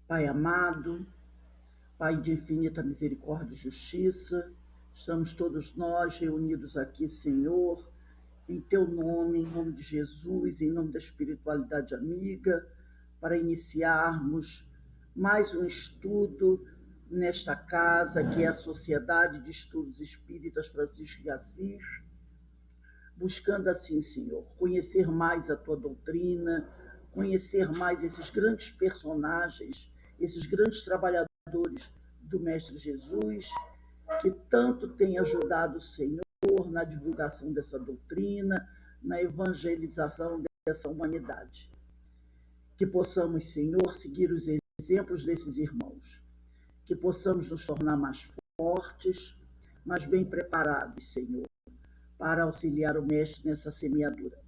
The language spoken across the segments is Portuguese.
Pai amado, Pai de infinita misericórdia e justiça, estamos todos nós reunidos aqui, Senhor, em Teu nome, em nome de Jesus, em nome da espiritualidade amiga, para iniciarmos mais um estudo nesta casa, que é a Sociedade de Estudos Espíritas Francisco de Assis, buscando assim, Senhor, conhecer mais a Tua doutrina, conhecer mais esses grandes personagens, esses grandes trabalhadores do Mestre Jesus, que tanto tem ajudado o Senhor na divulgação dessa doutrina, na evangelização dessa humanidade. Que possamos, Senhor, seguir os exemplos desses irmãos, que possamos nos tornar mais fortes, mais bem preparados, Senhor, para auxiliar o Mestre nessa semeadura.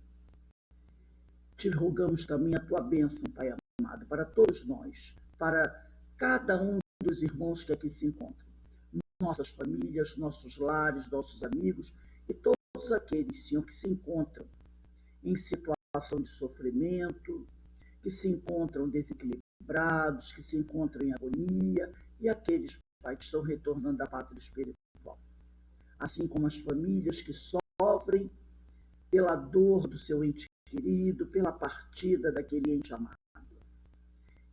Te rogamos também a Tua bênção, Pai amado, para todos nós, para cada um dos irmãos que aqui se encontram, nossas famílias, nossos lares, nossos amigos e todos aqueles, Senhor, que se encontram em situação de sofrimento, que se encontram desequilibrados, que se encontram em agonia, e aqueles, Pai, que estão retornando da pátria espiritual. Assim como as famílias que sofrem pela dor do seu ente querido, pela partida daquele ente amado.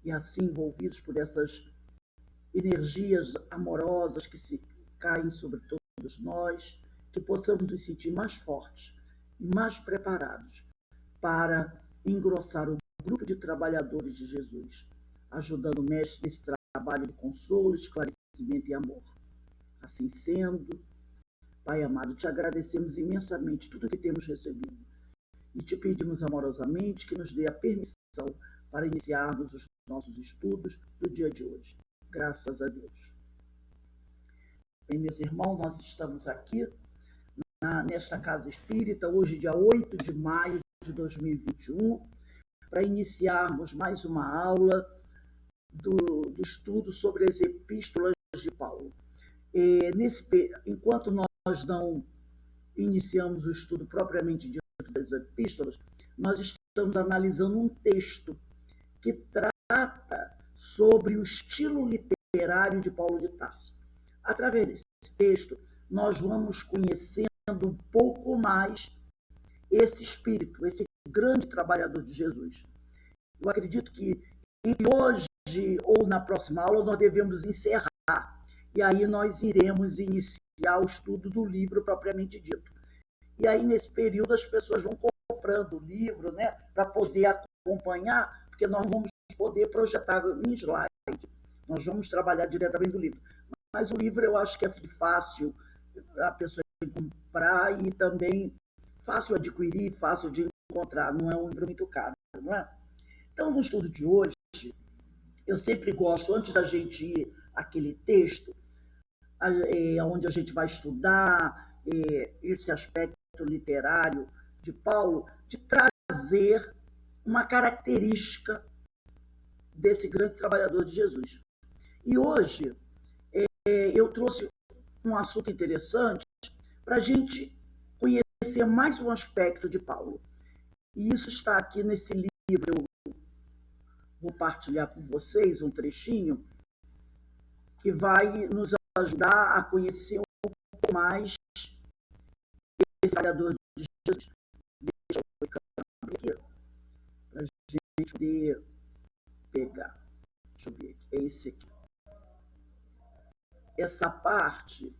E assim envolvidos por essas energias amorosas que se caem sobre todos nós, que possamos nos sentir mais fortes e mais preparados para engrossar o grupo de trabalhadores de Jesus, ajudando o Mestre nesse trabalho de consolo, esclarecimento e amor. Assim sendo, Pai amado, te agradecemos imensamente tudo que temos recebido e te pedimos amorosamente que nos dê a permissão para iniciarmos os nossos estudos do dia de hoje. Graças a Deus. Bem, meus irmãos, nós estamos aqui nesta Casa Espírita, hoje, dia 8 de maio de 2021, para iniciarmos mais uma aula do estudo sobre as epístolas de Paulo. Enquanto nós não iniciamos o estudo propriamente dito das epístolas, nós estamos analisando um texto que trata sobre o estilo literário de Paulo de Tarso. Através desse texto, nós vamos conhecendo um pouco mais esse espírito, esse grande trabalhador de Jesus. Eu acredito que hoje ou na próxima aula nós devemos encerrar, e aí nós iremos iniciar o estudo do livro propriamente dito. E aí, nesse período, as pessoas vão comprando o livro, né, para poder acompanhar, porque nós vamos poder projetar em slide. Nós vamos trabalhar diretamente do livro. Mas o livro eu acho que é fácil a pessoa comprar e também fácil adquirir, fácil de encontrar. Não é um livro muito caro, não é? Então, no estudo de hoje, eu sempre gosto, antes da gente ir àquele texto, onde a gente vai estudar esse aspecto literário de Paulo, de trazer uma característica desse grande trabalhador de Jesus. E hoje eu trouxe um assunto interessante para a gente conhecer mais um aspecto de Paulo. E isso está aqui nesse livro. Eu vou partilhar com vocês um trechinho que vai nos ajudar a conhecer um pouco mais esse trabalhador de Jesus. Deixa eu ver aqui, para a gente poder pegar. Deixa eu ver aqui. É esse aqui. Essa parte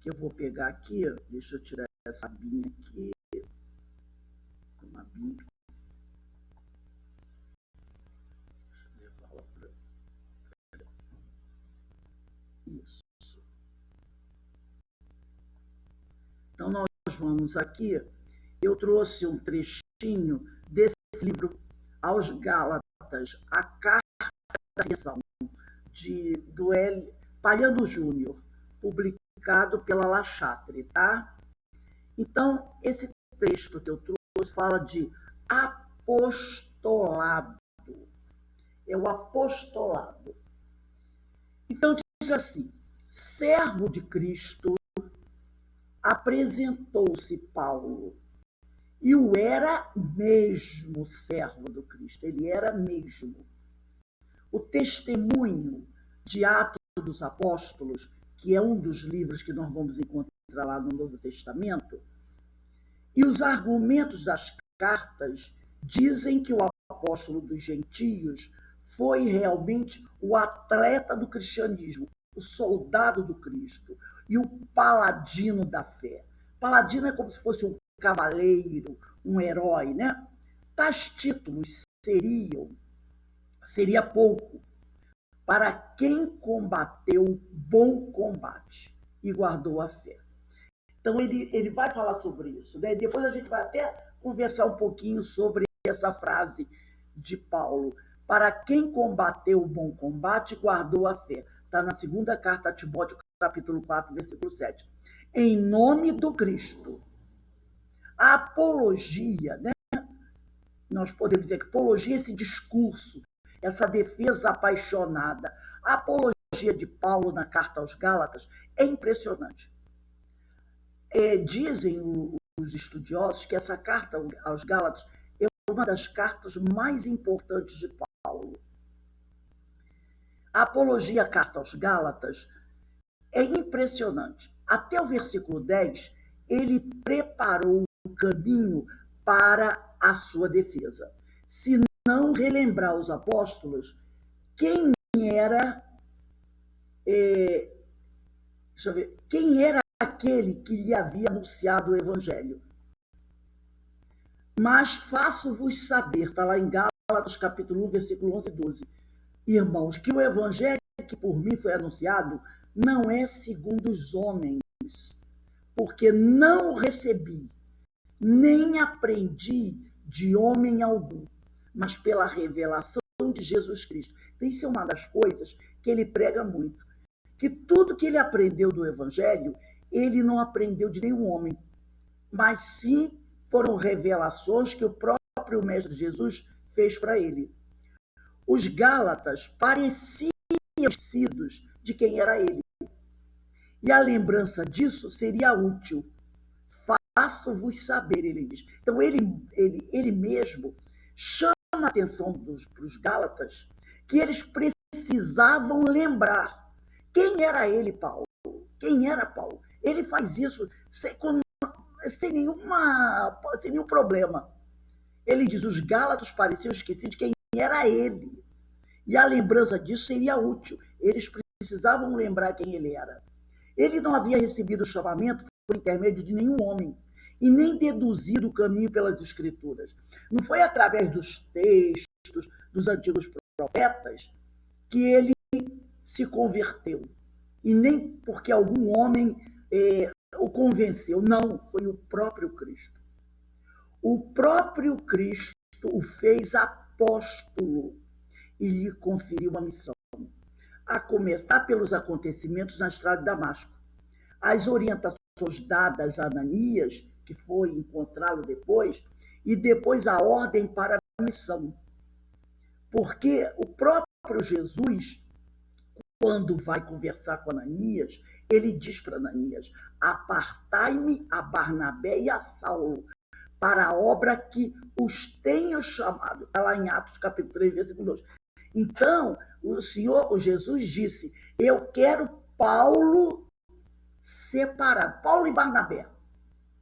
que eu vou pegar aqui, deixa eu tirar essa abinha aqui. Uma abinha. Deixa eu levá-la para. Isso. Então, nós vamos aqui. Eu trouxe um trechinho desse livro aos Gálatas, a carta da redenção, do L. Palhano Júnior, publicado pela La Chatre, tá? Então, esse texto que eu trouxe fala de apostolado. É o apostolado. Então, diz assim: servo de Cristo, apresentou-se Paulo, e o era mesmo servo do Cristo, ele era mesmo. o Testemunho de Atos dos Apóstolos, que é um dos livros que nós vamos encontrar lá no Novo Testamento, e os argumentos das cartas dizem que o apóstolo dos gentios foi realmente o atleta do cristianismo, o soldado do Cristo e o paladino da fé. Paladino é como se fosse um cavaleiro, um herói, né? Tais títulos seria pouco para quem combateu o bom combate e guardou a fé. Então, ele vai falar sobre isso. Né? Depois a gente vai até conversar um pouquinho sobre essa frase de Paulo. Para quem combateu o bom combate e guardou a fé. Está na segunda carta a Timóteo, capítulo 4, versículo 7. Em nome do Cristo. A apologia, né? Nós podemos dizer que apologia é esse discurso, essa defesa apaixonada. A apologia de Paulo na carta aos Gálatas é impressionante. Dizem os estudiosos que essa carta aos Gálatas é uma das cartas mais importantes de Paulo. A apologia à carta aos Gálatas é impressionante. Até o versículo 10, ele preparou o caminho para a sua defesa. Se não relembrar os apóstolos, quem era aquele que lhe havia anunciado o evangelho. Mas faço-vos saber, está lá em Gálatas capítulo 1, versículo 11 e 12, irmãos, que o evangelho que por mim foi anunciado não é segundo os homens, porque não recebi, nem aprendi de homem algum, mas pela revelação de Jesus Cristo. Então, isso é uma das coisas que ele prega muito, que tudo que ele aprendeu do evangelho, ele não aprendeu de nenhum homem, mas sim foram revelações que o próprio Mestre Jesus fez para ele. Os Gálatas pareciam esquecidos de quem era ele. E a lembrança disso seria útil. Faço-vos saber, ele diz. Então, ele mesmo chama a atenção para os Gálatas que eles precisavam lembrar quem era ele, Paulo. Quem era Paulo? Ele faz isso sem nenhum problema. Ele diz, os Gálatas pareciam esquecidos de quem era ele. E a lembrança disso seria útil. Eles precisavam lembrar quem ele era. Ele não havia recebido o chamamento por intermédio de nenhum homem e nem deduzido o caminho pelas escrituras. Não foi através dos textos dos antigos profetas que ele se converteu. E nem porque algum homem o convenceu. Não, foi o próprio Cristo. O próprio Cristo o fez apóstolo e lhe conferiu uma missão, a começar pelos acontecimentos na estrada de Damasco. As orientações dadas a Ananias, que foi encontrá-lo depois, e depois a ordem para a missão. Porque o próprio Jesus, quando vai conversar com Ananias, ele diz para Ananias, apartai-me a Barnabé e a Saulo, para a obra que os tenho chamado. Está lá em Atos capítulo 3, versículo 2. Então, o Jesus disse, eu quero Paulo separado, Paulo e Barnabé,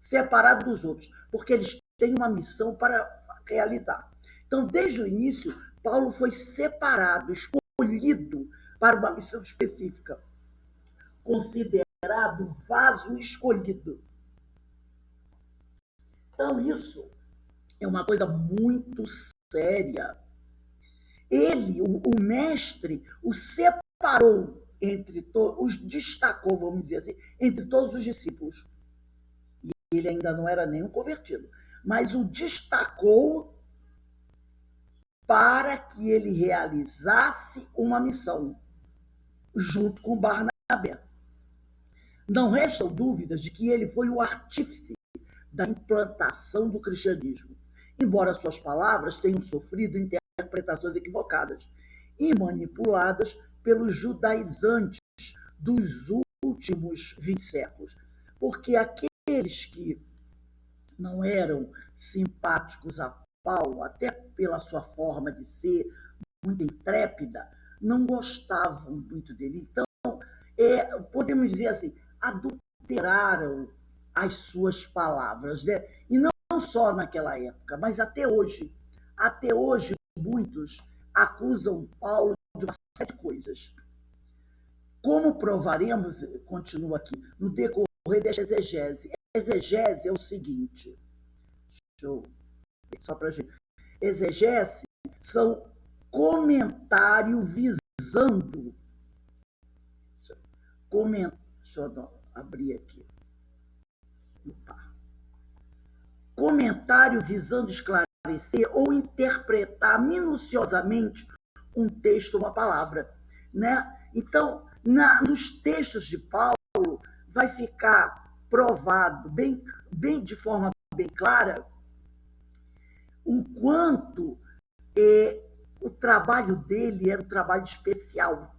separado dos outros, porque eles têm uma missão para realizar. Então, desde o início, Paulo foi separado, escolhido para uma missão específica, considerado vaso escolhido. Então, isso é uma coisa muito séria. Ele, o mestre, o separou entre todos, os destacou, vamos dizer assim, entre todos os discípulos. E ele ainda não era nenhum convertido, mas o destacou para que ele realizasse uma missão, junto com Barnabé. Não restam dúvidas de que ele foi o artífice da implantação do cristianismo, embora suas palavras tenham sofrido interpretações equivocadas e manipuladas pelos judaizantes dos últimos 20 séculos, porque aqueles que não eram simpáticos a Paulo, até pela sua forma de ser muito intrépida, não gostavam muito dele. Então, podemos dizer assim, adulteraram as suas palavras, né? E não só naquela época, mas até hoje. Até hoje, muitos acusam Paulo de uma série de coisas. Como provaremos, continua aqui, no decorrer desta exegese. Exegese é o seguinte, só para gente. Exegese são comentário visando. Deixa eu abrir aqui. Opa. Comentário visando esclarecer ou interpretar minuciosamente um texto ou uma palavra, né? Então, nos textos de Paulo vai ficar provado de forma bem clara o quanto o trabalho dele era um trabalho especial.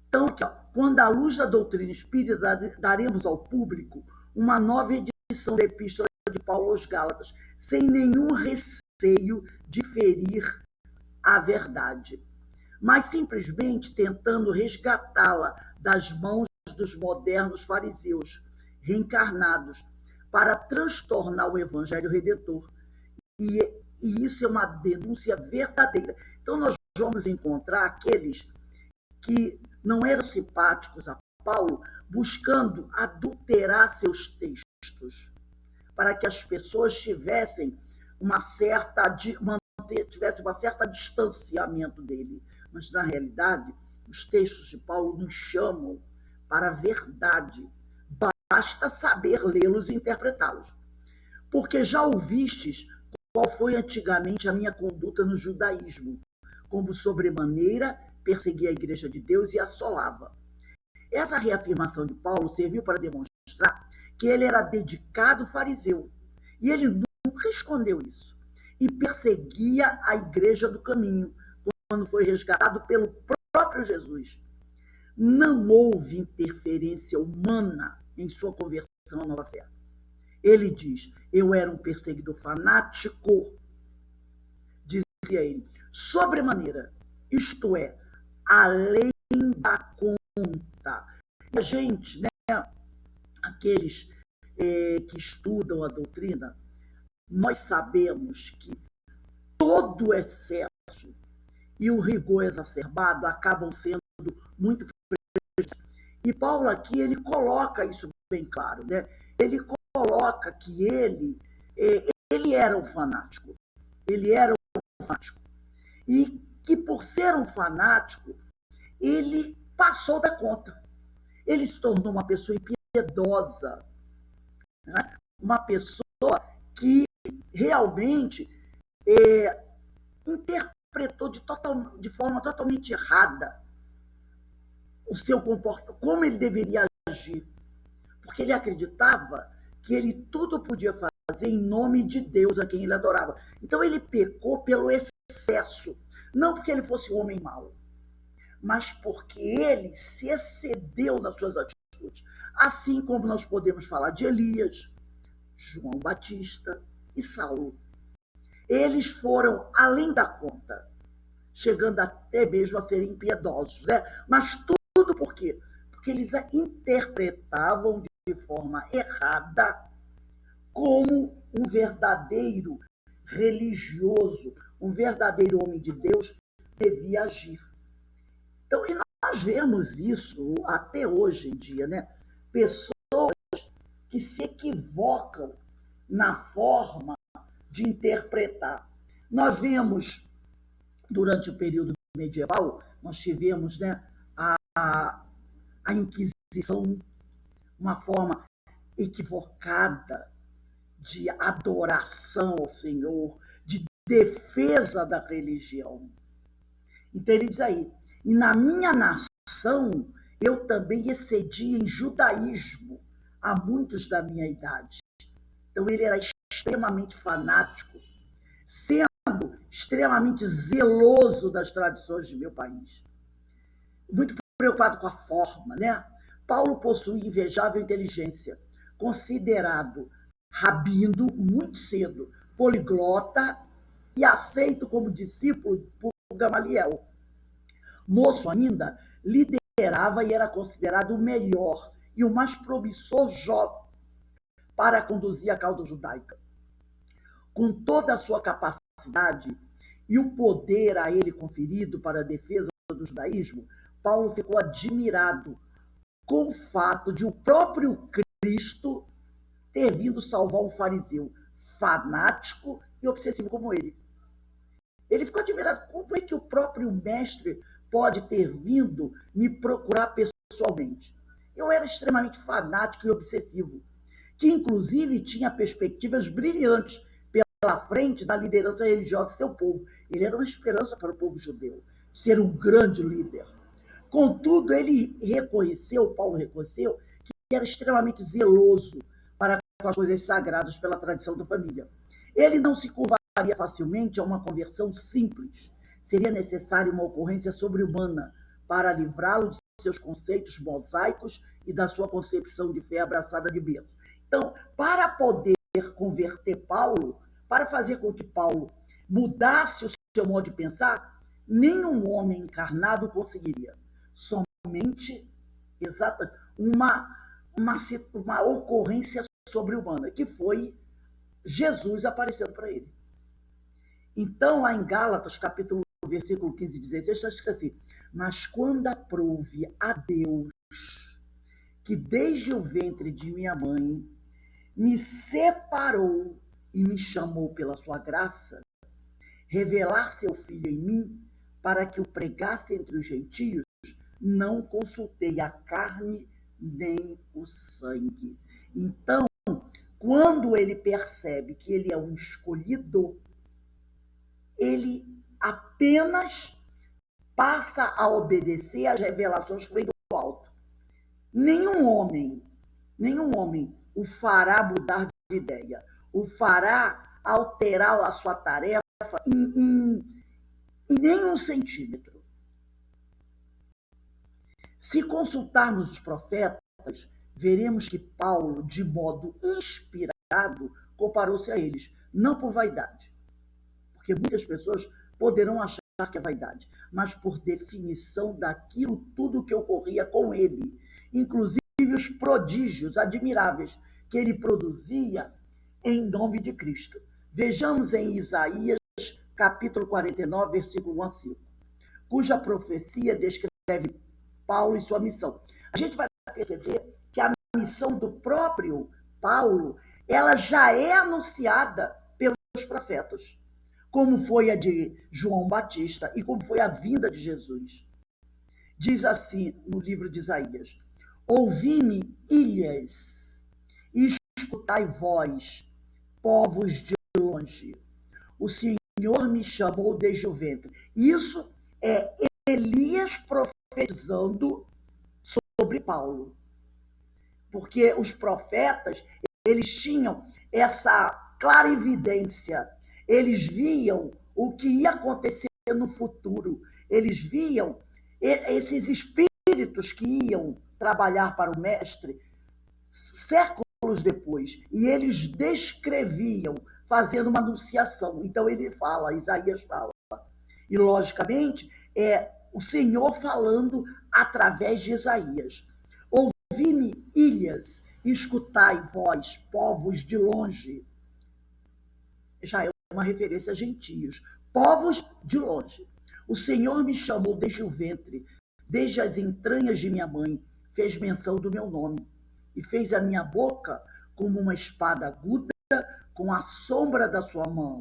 Então, quando à luz da doutrina espírita daremos ao público uma nova edição da Epístola de Paulo aos Gálatas, sem nenhum receio de ferir a verdade, mas simplesmente tentando resgatá-la das mãos dos modernos fariseus reencarnados para transtornar o Evangelho Redentor. E isso é uma denúncia verdadeira. Então, nós vamos encontrar aqueles que não eram simpáticos a Paulo, buscando adulterar seus textos, para que as pessoas tivessem um certo distanciamento dele. Mas, na realidade, os textos de Paulo nos chamam para a verdade. Basta saber lê-los e interpretá-los. Porque já ouvistes qual foi antigamente a minha conduta no judaísmo, como sobremaneira perseguia a igreja de Deus e assolava. Essa reafirmação de Paulo serviu para demonstrar que ele era dedicado fariseu. E ele nunca escondeu isso. E perseguia a igreja do caminho, quando foi resgatado pelo próprio Jesus. Não houve interferência humana em sua conversão à nova fé. Ele diz, eu era um perseguidor fanático, dizia ele, sobremaneira, isto é, além da conta. E a gente, né, aqueles que estudam a doutrina, nós sabemos que todo o excesso e o rigor exacerbado acabam sendo muito prejudiciais. E Paulo aqui, ele coloca isso bem claro, né? Ele coloca que ele era um fanático. Ele era um fanático. E que por ser um fanático, ele passou da conta. Ele se tornou uma pessoa impiedosa, né? Uma pessoa que realmente interpretou de forma totalmente errada o seu comportamento, como ele deveria agir, porque ele acreditava que ele tudo podia fazer em nome de Deus a quem ele adorava. Então ele pecou pelo excesso, não porque ele fosse um homem mau, mas porque ele se excedeu nas suas atitudes. Assim como nós podemos falar de Elias, João Batista e Saulo. Eles foram além da conta, chegando até mesmo a serem impiedosos, né? Mas tudo por quê? Porque eles interpretavam de forma errada como um verdadeiro religioso, um verdadeiro homem de Deus devia agir. Então, e nós vemos isso até hoje em dia, né? Pessoas que se equivocam na forma de interpretar. Nós vemos, durante o período medieval, nós tivemos, né, a Inquisição, uma forma equivocada de adoração ao Senhor, de defesa da religião. Então ele diz aí, e na minha nação eu também excedi em judaísmo a muitos da minha idade. Então ele era extremamente fanático, sendo extremamente zeloso das tradições de meu país. Muito preocupado com a forma, né? Paulo possuía invejável inteligência, considerado rabino muito cedo, poliglota e aceito como discípulo por Gamaliel. moço ainda, liderava e era considerado o melhor e o mais promissor jovem para conduzir a causa judaica. Com toda a sua capacidade e o poder a ele conferido para a defesa do judaísmo, Paulo ficou admirado com o fato de o próprio Cristo ter vindo salvar um fariseu fanático e obsessivo como ele. Ele ficou admirado como é que o próprio mestre pode ter vindo me procurar pessoalmente. Eu era extremamente fanático e obsessivo, que inclusive tinha perspectivas brilhantes pela frente da liderança religiosa de seu povo. Ele era uma esperança para o povo judeu, ser um grande líder. Contudo, Paulo reconheceu, que era extremamente zeloso para com as coisas sagradas pela tradição da família. Ele não se curvaria facilmente a uma conversão simples. Seria necessária uma ocorrência sobre-humana para livrá-lo de seus conceitos mosaicos e da sua concepção de fé abraçada de berço. Então, para poder converter Paulo, para fazer com que Paulo mudasse o seu modo de pensar, nenhum homem encarnado conseguiria. Somente uma ocorrência sobre-humana, que foi Jesus aparecendo para ele. Então, lá em Gálatas, capítulo versículo 15 e 16, está escrito assim: mas quando aprouve a Deus, que desde o ventre de minha mãe me separou e me chamou pela sua graça, revelar seu Filho em mim, para que o pregasse entre os gentios, não consultei a carne nem o sangue. Então, quando ele percebe que ele é um escolhido, ele apenas passa a obedecer às revelações que vem do alto. Nenhum homem o fará mudar de ideia, o fará alterar a sua tarefa em nenhum centímetro. Se consultarmos os profetas, veremos que Paulo, de modo inspirado, comparou-se a eles, não por vaidade, porque muitas pessoas poderão achar que é vaidade, mas por definição daquilo tudo que ocorria com ele, inclusive os prodígios admiráveis que ele produzia em nome de Cristo. Vejamos em Isaías, capítulo 49, versículo 1 a 5, cuja profecia descreve Paulo e sua missão. A gente vai perceber que a missão do próprio Paulo, ela já é anunciada pelos profetas, como foi a de João Batista e como foi a vinda de Jesus. Diz assim no livro de Isaías: ouvi-me, ilhas, e escutai vós, povos de longe. O Senhor me chamou desde o ventre. Isso é Elias profetizando sobre Paulo. Porque os profetas, eles tinham essa clarividência, eles viam o que ia acontecer no futuro, eles viam esses espíritos que iam trabalhar para o mestre séculos depois, e eles descreviam, fazendo uma anunciação. Então ele fala, Isaías fala, e logicamente é o Senhor falando através de Isaías. Ouvi-me, ilhas, escutai vós, povos de longe. Já é uma referência a gentios. Povos de longe. O Senhor me chamou desde o ventre, desde as entranhas de minha mãe, fez menção do meu nome, e fez a minha boca como uma espada aguda, com a sombra da sua mão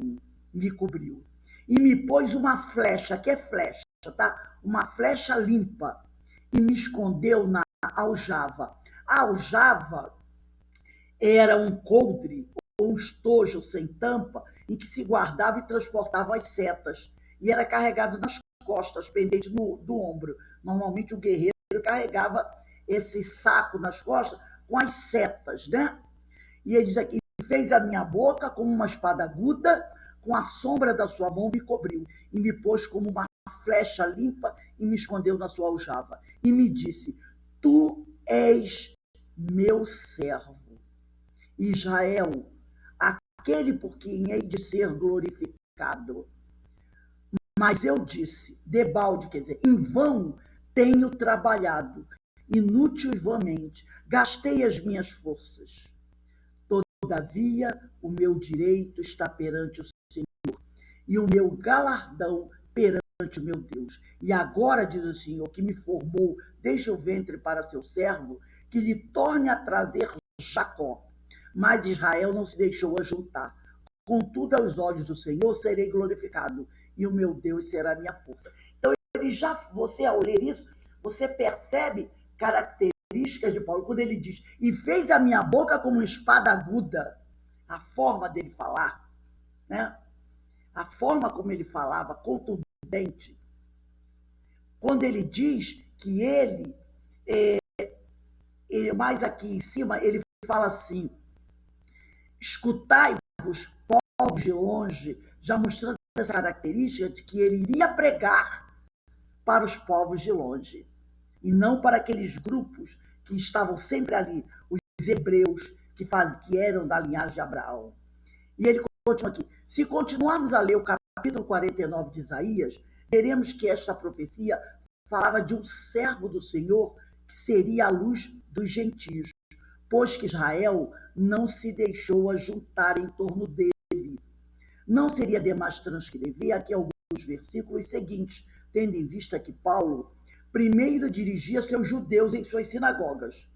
me cobriu. E me pôs uma flecha, que é flecha, tá? Uma flecha limpa, e me escondeu na aljava. A aljava era um coldre, ou um estojo sem tampa, em que se guardava e transportava as setas, e era carregado nas costas, pendente do ombro. Normalmente o guerreiro carregava esse saco nas costas com as setas, né? E ele diz aqui: fez a minha boca como uma espada aguda, com a sombra da sua mão me cobriu, e me pôs como uma flecha limpa, e me escondeu na sua aljava. E me disse: tu és meu servo, Israel, aquele por quem hei de ser glorificado. Mas eu disse, debalde, quer dizer, em vão tenho trabalhado, inútil e vãmente, gastei as minhas forças. Todavia, o meu direito está perante o Senhor, e o meu galardão perante o meu Deus. E agora, diz o Senhor, que me formou desde o ventre para seu servo, que lhe torne a trazer Jacó. Mas Israel não se deixou ajuntar. Contudo, aos olhos do Senhor serei glorificado, e o meu Deus será a minha força. Então, você ao ler isso, você percebe características de Paulo, quando ele diz, e fez a minha boca como uma espada aguda, a forma dele falar, né? A forma como ele falava, contundente. Quando ele diz que mais aqui em cima, ele fala assim, escutai-vos, povos de longe, já mostrando essa característica de que ele iria pregar para os povos de longe, e não para aqueles grupos que estavam sempre ali, os hebreus, que eram da linhagem de Abraão. E ele continua aqui. Se continuarmos a ler o capítulo 49 de Isaías, veremos que esta profecia falava de um servo do Senhor que seria a luz dos gentios, pois que Israel não se deixou ajuntar em torno dele. Não seria demais transcrever aqui alguns versículos seguintes, tendo em vista que Paulo primeiro dirigia seus judeus em suas sinagogas,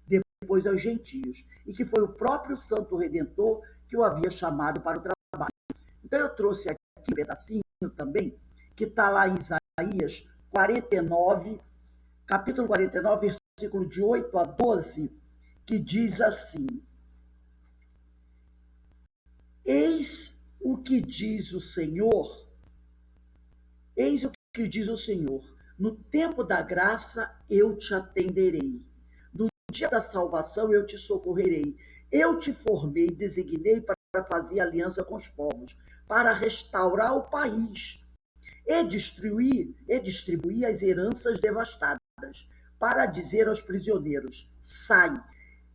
depois aos gentios, e que foi o próprio Santo Redentor que o havia chamado para o trabalho. Então eu trouxe aqui um pedacinho também, que está lá em Isaías 49, capítulo 49, versículo de 8 a 12, que diz assim, eis o que diz o Senhor, eis o que diz o Senhor, no tempo da graça eu te atenderei, no dia da salvação eu te socorrerei, eu te formei, designei para fazer aliança com os povos, para restaurar o país e distribuir as heranças devastadas, para dizer aos prisioneiros, sai,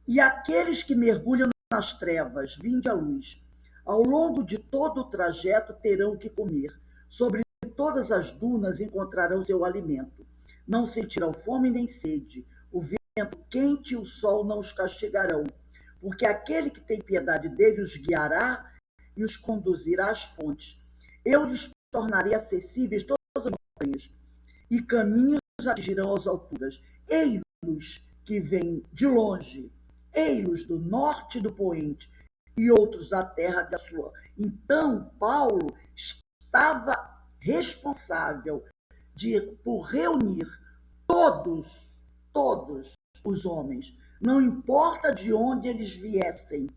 e aqueles que mergulham nas trevas, vinde à luz. Ao longo de todo o trajeto terão que comer, sobre todas as dunas encontrarão seu alimento. Não sentirão fome nem sede, o vento quente e o sol não os castigarão, porque aquele que tem piedade dele os guiará e os conduzirá às fontes. Eu lhes tornarei acessíveis todas as montanhas, e caminhos atingirão as alturas. Ei-los que vêm de longe, ei-los do norte do poente, e outros da terra da sua. Então, Paulo estava responsável por reunir todos os homens, não importa de onde eles viessem.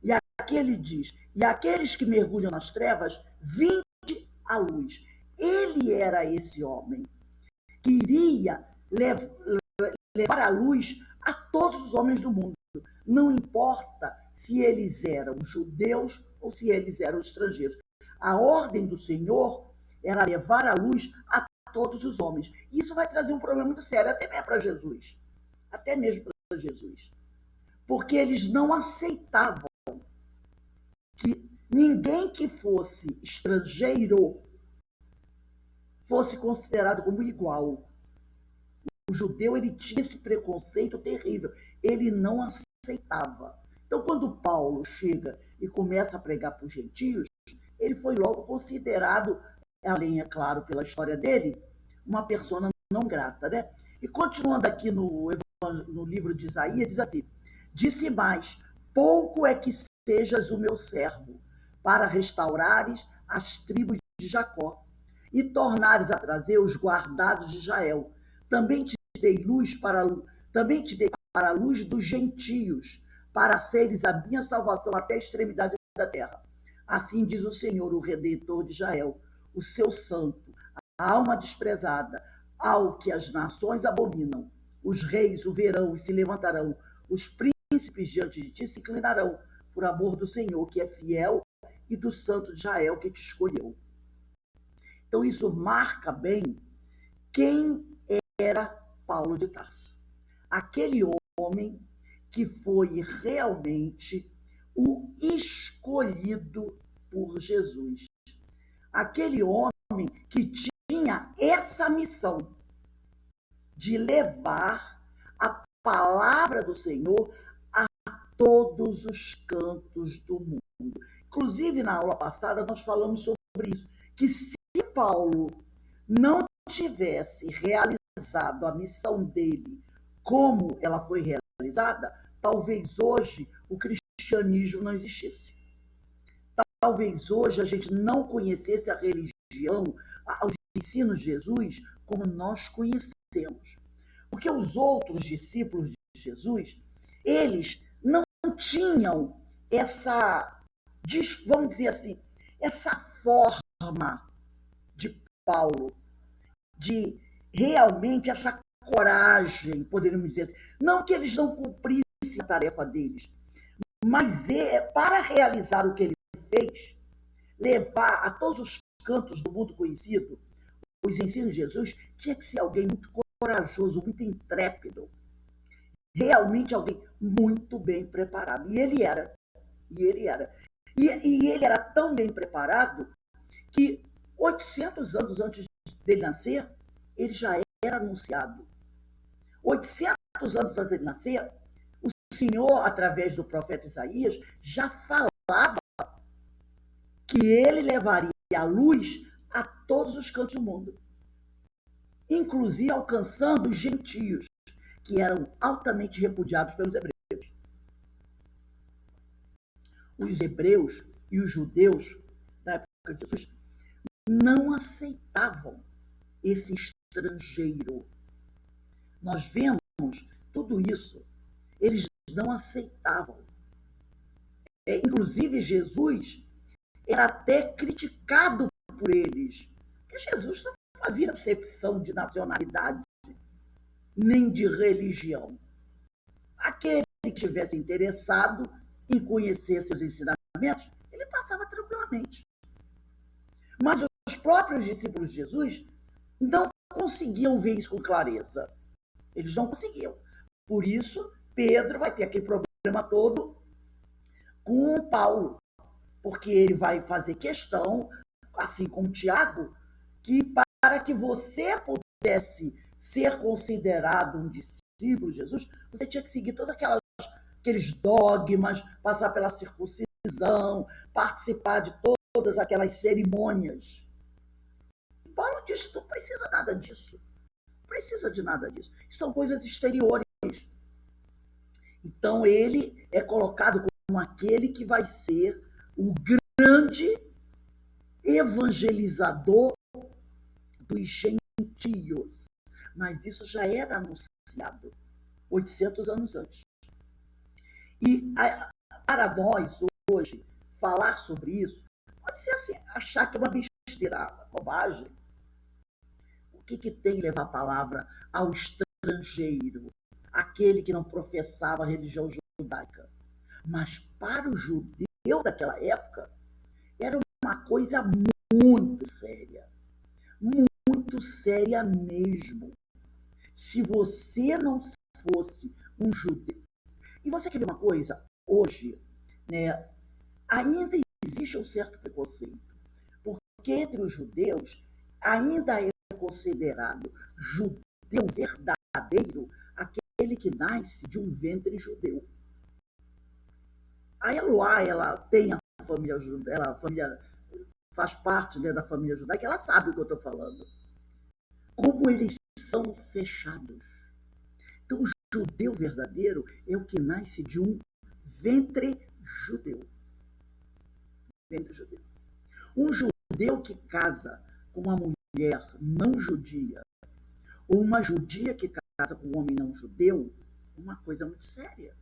E aqui ele diz, e aqueles que mergulham nas trevas, vinde à luz. Ele era esse homem que iria levar a luz a todos os homens do mundo. Não importa se eles eram judeus ou se eles eram estrangeiros. A ordem do Senhor era levar a luz a todos os homens. Isso vai trazer um problema muito sério, até mesmo para Jesus. Até mesmo para Jesus. Porque eles não aceitavam que ninguém que fosse estrangeiro fosse considerado como igual. O judeu, ele tinha esse preconceito terrível. Ele não aceitava. Então, quando Paulo chega e começa a pregar para os gentios, ele foi logo considerado, além, é claro, pela história dele, uma persona não grata, né? E continuando aqui no livro de Isaías, diz assim, disse mais, pouco é que sejas o meu servo, para restaurares as tribos de Jacó, e tornares a trazer os guardados de Israel. Também te dei para a luz dos gentios, para seres a minha salvação até a extremidade da terra. Assim diz o Senhor, o Redentor de Israel, o seu santo, a alma desprezada, ao que as nações abominam. Os reis o verão e se levantarão, os príncipes diante de ti se inclinarão, por amor do Senhor, que é fiel, e do santo de Israel, que te escolheu. Então, isso marca bem quem era Paulo de Tarso. Aquele homem que foi realmente o escolhido por Jesus. Aquele homem homem que tinha essa missão de levar a palavra do Senhor a todos os cantos do mundo. Inclusive, na aula passada, nós falamos sobre isso, que se Paulo não tivesse realizado a missão dele como ela foi realizada, talvez hoje o cristianismo não existisse. Talvez hoje a gente não conhecesse a religião, os ensinos de Jesus como nós conhecemos. Porque os outros discípulos de Jesus, eles não tinham essa, vamos dizer assim, essa forma de Paulo, de realmente essa coragem, poderíamos dizer assim. Não que eles não cumprissem a tarefa deles, mas para realizar o que ele fez, levar a todos os cantos do mundo conhecido os ensinos de Jesus, tinha que ser alguém muito corajoso, muito intrépido, realmente alguém muito bem preparado. E ele era. E ele era tão bem preparado que 800 anos antes dele nascer, ele já era anunciado. 800 anos antes dele nascer, o Senhor, através do profeta Isaías, já falava que ele levaria a luz a todos os cantos do mundo, inclusive alcançando os gentios, que eram altamente repudiados pelos hebreus. Os hebreus e os judeus da época de Jesus não aceitavam esse estrangeiro. Nós vemos tudo isso. Eles não aceitavam. Inclusive, Jesus era até criticado por eles, porque Jesus não fazia acepção de nacionalidade, nem de religião. Aquele que estivesse interessado em conhecer seus ensinamentos, ele passava tranquilamente. Mas os próprios discípulos de Jesus não conseguiam ver isso com clareza. Eles não conseguiam. Por isso, Pedro vai ter aquele problema todo com Paulo, porque ele vai fazer questão, assim como Tiago, que para que você pudesse ser considerado um discípulo de Jesus, você tinha que seguir todos aqueles dogmas, passar pela circuncisão, participar de todas aquelas cerimônias. Paulo diz que não precisa nada disso. Não precisa de nada disso. São coisas exteriores. Então ele é colocado como aquele que vai ser o grande evangelizador dos gentios. Mas isso já era anunciado 800 anos antes. E para nós, hoje, falar sobre isso, pode ser assim, achar que é uma besteira, bobagem. O que tem levar a palavra ao estrangeiro, aquele que não professava a religião judaica? Mas para o judeu daquela época, era uma coisa muito séria. Muito séria mesmo. Se você não fosse um judeu. E você quer ver uma coisa? Hoje, né, ainda existe um certo preconceito. Porque entre os judeus ainda é considerado judeu verdadeiro aquele que nasce de um ventre judeu. A Eloá, ela tem a família judaica, a família faz parte, né, da família judaica, ela sabe o que eu estou falando. Como eles são fechados. Então, o judeu verdadeiro é o que nasce de um ventre judeu. Ventre judeu. Um judeu que casa com uma mulher não judia, ou uma judia que casa com um homem não judeu, é uma coisa muito séria.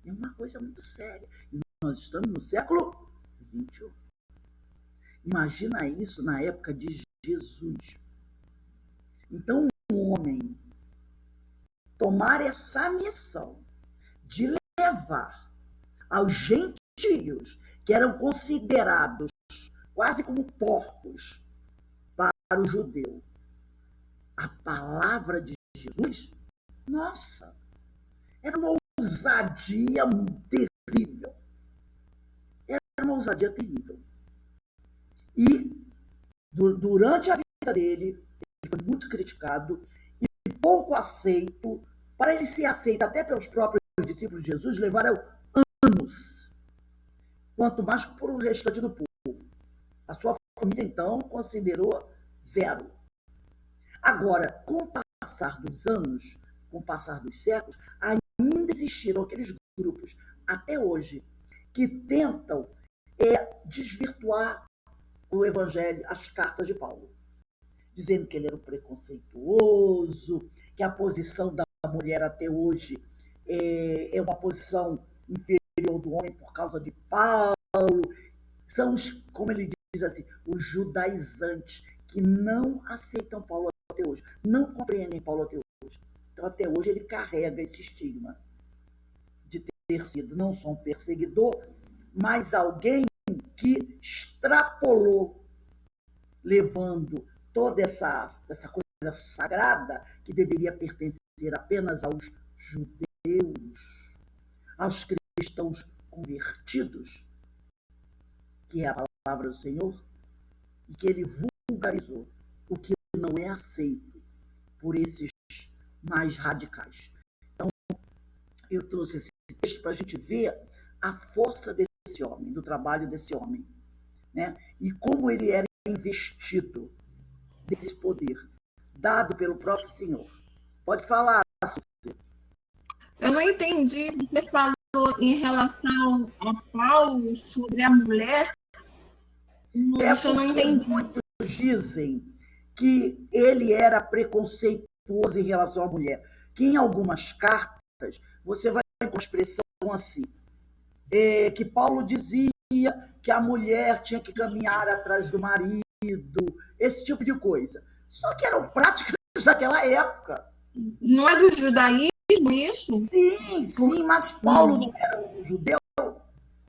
É uma coisa muito séria. E nós estamos no século XXI. Imagina isso na época de Jesus. Então, um homem tomar essa missão de levar aos gentios, que eram considerados quase como porcos para o judeu, a palavra de Jesus, nossa, era uma ousadia terrível. Era uma ousadia terrível. E Durante a vida dele, ele foi muito criticado e pouco aceito. Para ele ser aceito até pelos próprios discípulos de Jesus, levaram anos, quanto mais por o restante do povo. A sua família, então, considerou zero. Agora, com o passar dos anos, com o passar dos séculos, ainda existiram aqueles grupos, até hoje, que tentam desvirtuar o Evangelho, as cartas de Paulo, dizendo que ele era um preconceituoso, que a posição da mulher até hoje é uma posição inferior do homem por causa de Paulo. São os, como ele diz assim, os judaizantes que não aceitam Paulo até hoje, não compreendem Paulo até hoje. Então, até hoje, ele carrega esse estigma de ter sido não só um perseguidor, mas alguém que extrapolou, levando toda essa coisa sagrada que deveria pertencer apenas aos judeus, aos cristãos convertidos, que é a palavra do Senhor, e que ele vulgarizou, o que não é aceito por esses mais radicais. Então, eu trouxe esse texto para a gente ver a força desse homem, do trabalho desse homem, né? E como ele era investido desse poder, dado pelo próprio Senhor. Pode falar, Cícero. Eu não entendi, você falou em relação a Paulo sobre a mulher, isso eu não entendi. Muitos dizem que ele era preconceituoso em relação à mulher, que em algumas cartas você vai ter uma expressão assim, que Paulo dizia que a mulher tinha que caminhar atrás do marido, esse tipo de coisa. Só que eram práticas daquela época. Não é do judaísmo isso? Sim, mas Paulo não era um judeu?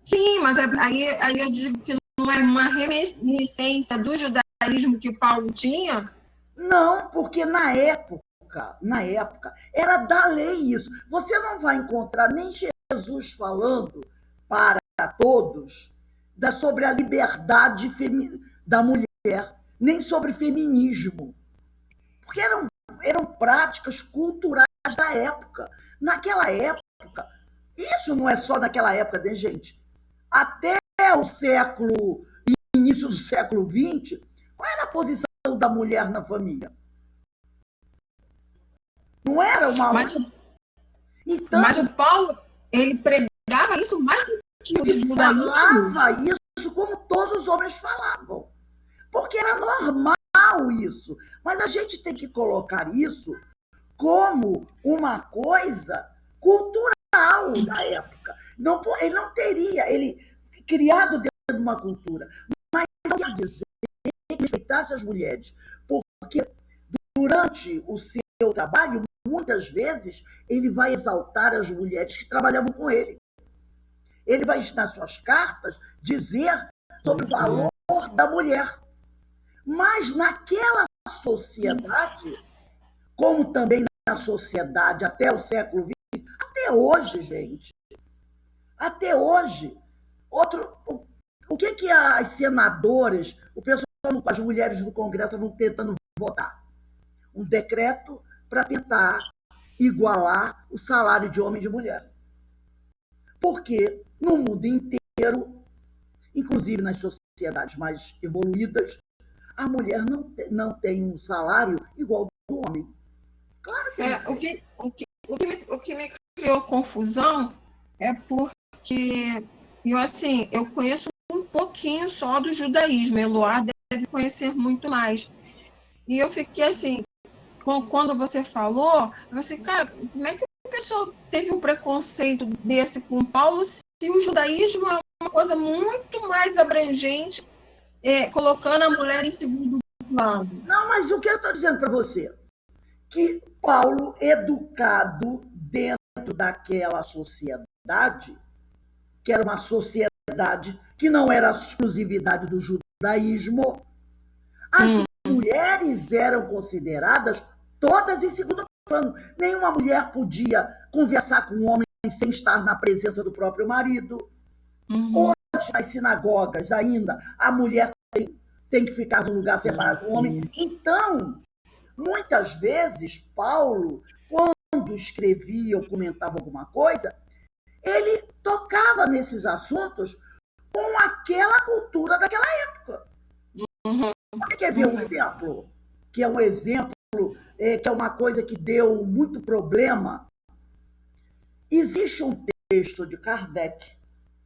Sim, mas aí eu digo que não é uma reminiscência do judaísmo que Paulo tinha? Não, porque na época, era da lei isso. Você não vai encontrar nem Jesus falando para todos sobre a liberdade da mulher, nem sobre feminismo. Porque eram práticas culturais da época. Naquela época, isso não é só naquela época, né, gente? Até o início do século XX, qual era a posição da mulher na família? Não era uma... Então, mas o Paulo, ele pregava isso mais do que o judaísmo? Ele falava isso como todos os homens falavam. Porque era normal isso. Mas a gente tem que colocar isso como uma coisa cultural da época. Não, ele não teria, ele criado dentro de uma cultura, mas quer dizer que respeitasse as mulheres, porque durante o seu trabalho, muitas vezes, ele vai exaltar as mulheres que trabalhavam com ele. Ele vai, nas suas cartas, dizer sobre o valor da mulher. Mas naquela sociedade, como também na sociedade até o século XX, até hoje, gente, até hoje, o que as senadoras, o pessoal, as mulheres do Congresso estão tentando votar? Um decreto para tentar igualar o salário de homem e de mulher. Porque no mundo inteiro, inclusive nas sociedades mais evoluídas, a mulher não tem um salário igual ao do homem. Claro que o que me criou confusão é porque eu conheço um pouquinho só do judaísmo, Eloá deve conhecer muito mais. E eu fiquei assim, quando você falou, eu assim, cara, como é que o pessoal teve um preconceito desse com Paulo se o judaísmo é uma coisa muito mais abrangente, colocando a mulher em segundo plano? Não, mas o que eu estou dizendo para você? Que Paulo, educado dentro daquela sociedade, que era uma sociedade que não era exclusividade do judaísmo, as mulheres eram consideradas todas em segundo plano. Nenhuma mulher podia conversar com um homem sem estar na presença do próprio marido. Hoje, nas sinagogas ainda, a mulher tem tem que ficar num lugar separado do homem. Então, muitas vezes, Paulo, quando escrevia ou comentava alguma coisa, ele tocava nesses assuntos com aquela cultura daquela época. Você quer ver um exemplo? Que é um exemplo, que é uma coisa que deu muito problema. Existe um texto de Kardec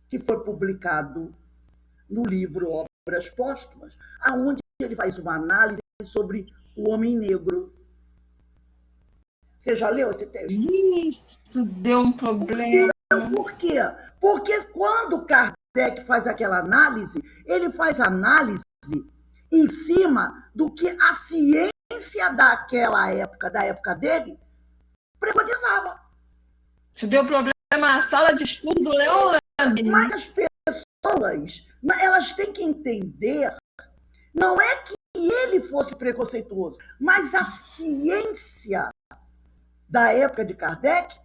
que foi publicado no livro Obras Póstumas, aonde ele faz uma análise sobre o homem negro. Você já leu esse texto? Isso deu um problema. Por quê? Porque quando Kardec faz aquela análise, ele faz análise em cima do que a ciência daquela época, da época dele, preconizava. Isso deu problema na sala de estudo do Leão. Mas as pessoas, elas têm que entender, não é que ele fosse preconceituoso, mas a ciência da época de Kardec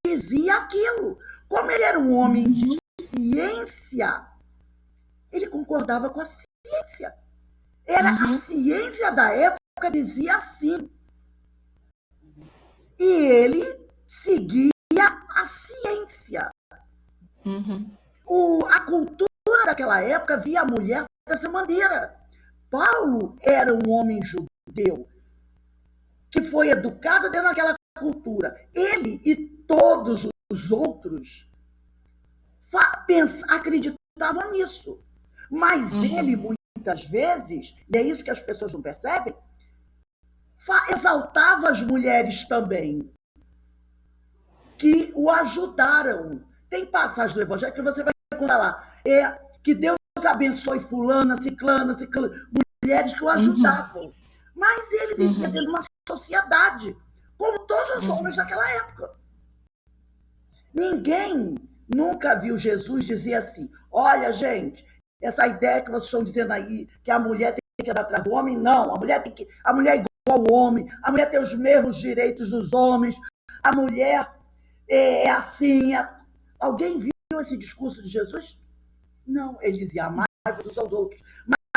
dizia aquilo. Como ele era um homem de ciência, ele concordava com a ciência. Era a ciência da época que dizia assim. E ele seguia a ciência. A cultura daquela época via a mulher dessa maneira. Paulo era um homem judeu que foi educado dentro daquela cultura. Ele e todos os outros acreditavam nisso. Mas ele, muitas vezes, e é isso que as pessoas não percebem, exaltava as mulheres também, que o ajudaram. Tem passagem do Evangelho que você vai encontrar lá. Que Deus abençoe fulana, ciclana, mulheres que o ajudavam. Mas ele vivia dentro de uma sociedade, como todos os homens daquela época. Ninguém nunca viu Jesus dizer assim: olha, gente, essa ideia que vocês estão dizendo aí, que a mulher tem que andar atrás do homem, não. A mulher é igual ao homem, a mulher tem os mesmos direitos dos homens, a mulher é assim. Alguém viu esse discurso de Jesus? Não, ele dizia: amai-vos uns aos outros.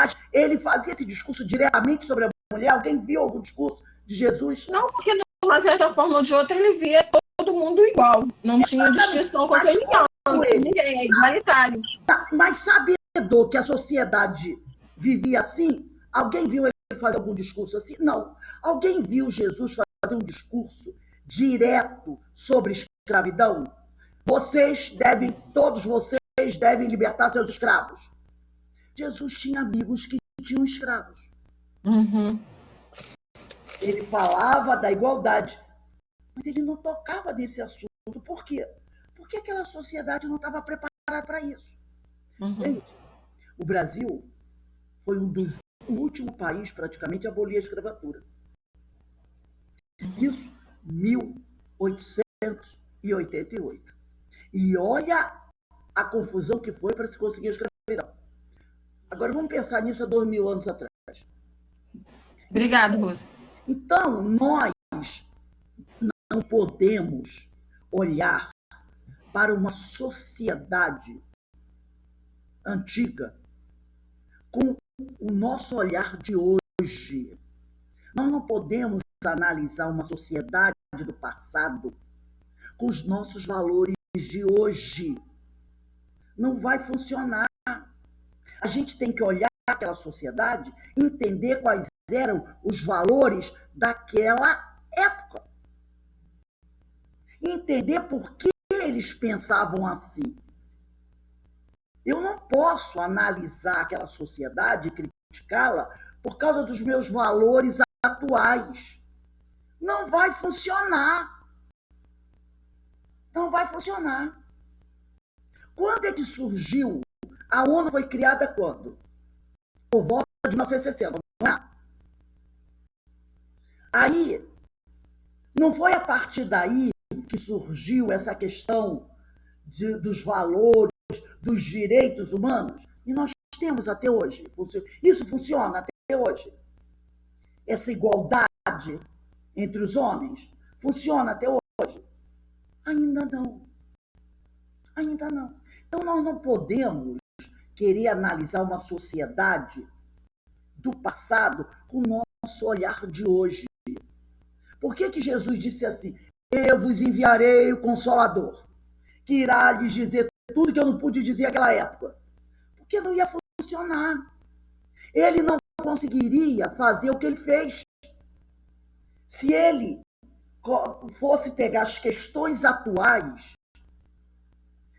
Mas ele fazia esse discurso diretamente sobre a mulher? Alguém viu algum discurso de Jesus? Não, porque de uma certa forma ou de outra ele via todo mundo igual. Não tinha distinção com aquele ninguém, é igualitário. Mas sabedor que a sociedade vivia assim, alguém viu ele fazer algum discurso assim? Não. Alguém viu Jesus fazer um discurso direto sobre escravidão? Todos vocês devem libertar seus escravos. Jesus tinha amigos que tinham escravos. Ele falava da igualdade, mas ele não tocava nesse assunto. Por quê? Porque aquela sociedade não estava preparada para isso. Gente, o Brasil foi o último país praticamente a abolir a escravatura. Isso, 1888. E olha a confusão que foi para se conseguir a escravidão. Agora vamos pensar nisso há 2000 anos atrás. Obrigada, Rosa. Então, nós não podemos olhar para uma sociedade antiga com o nosso olhar de hoje. Nós não podemos analisar uma sociedade do passado com os nossos valores de hoje. Não vai funcionar. A gente tem que olhar aquela sociedade e entender quais eram os valores daquela época. Entender por que eles pensavam assim. Eu não posso analisar aquela sociedade e criticá-la por causa dos meus valores atuais. Não vai funcionar. Não vai funcionar. Quando é que surgiu? A ONU foi criada quando? Por volta de 1960, não é? Aí, não foi a partir daí que surgiu essa questão dos valores, dos direitos humanos? E nós temos até hoje. Isso funciona até hoje. Essa igualdade entre os homens funciona até hoje? Ainda não. Ainda não. Então, nós não podemos querer analisar uma sociedade do passado com o nosso olhar de hoje. Por que Jesus disse assim: eu vos enviarei o Consolador, que irá lhes dizer tudo que eu não pude dizer naquela época? Porque não ia funcionar. Ele não conseguiria fazer o que ele fez. Se ele fosse pegar as questões atuais,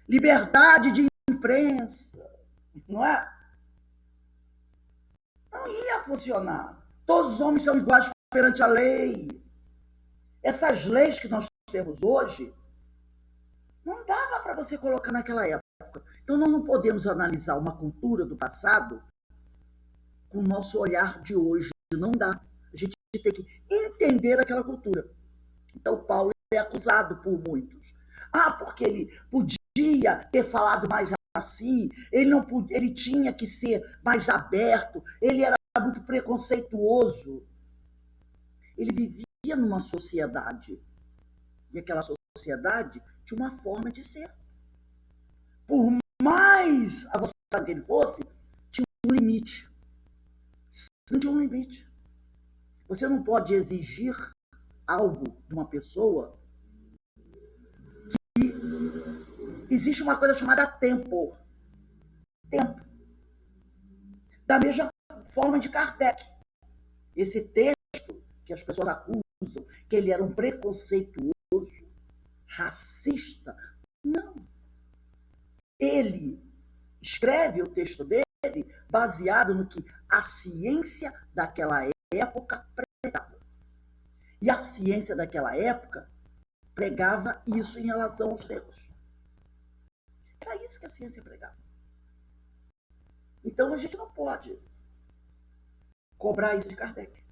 liberdade de imprensa, não é? Não ia funcionar. Todos os homens são iguais perante a lei. Essas leis que nós temos hoje, não dava para você colocar naquela época. Então, nós não podemos analisar uma cultura do passado com o nosso olhar de hoje. Não dá. A gente tem que entender aquela cultura. Então, Paulo é acusado por muitos. Porque ele podia ter falado mais assim, ele tinha que ser mais aberto, ele era muito preconceituoso. Ele vivia numa sociedade, e aquela sociedade tinha uma forma de ser. Por mais avançado que ele fosse, tinha um limite. Não tinha um limite. Você não pode exigir algo de uma pessoa que existe uma coisa chamada tempo. Tempo. Da mesma forma de Kardec. Esse texto que as pessoas acusam que ele era um preconceituoso, racista, não. Ele escreve o texto dele baseado no que a ciência daquela época pregava. E a ciência daquela época pregava isso em relação aos negros. Era isso que a ciência pregava. Então a gente não pode cobrar isso de Kardec.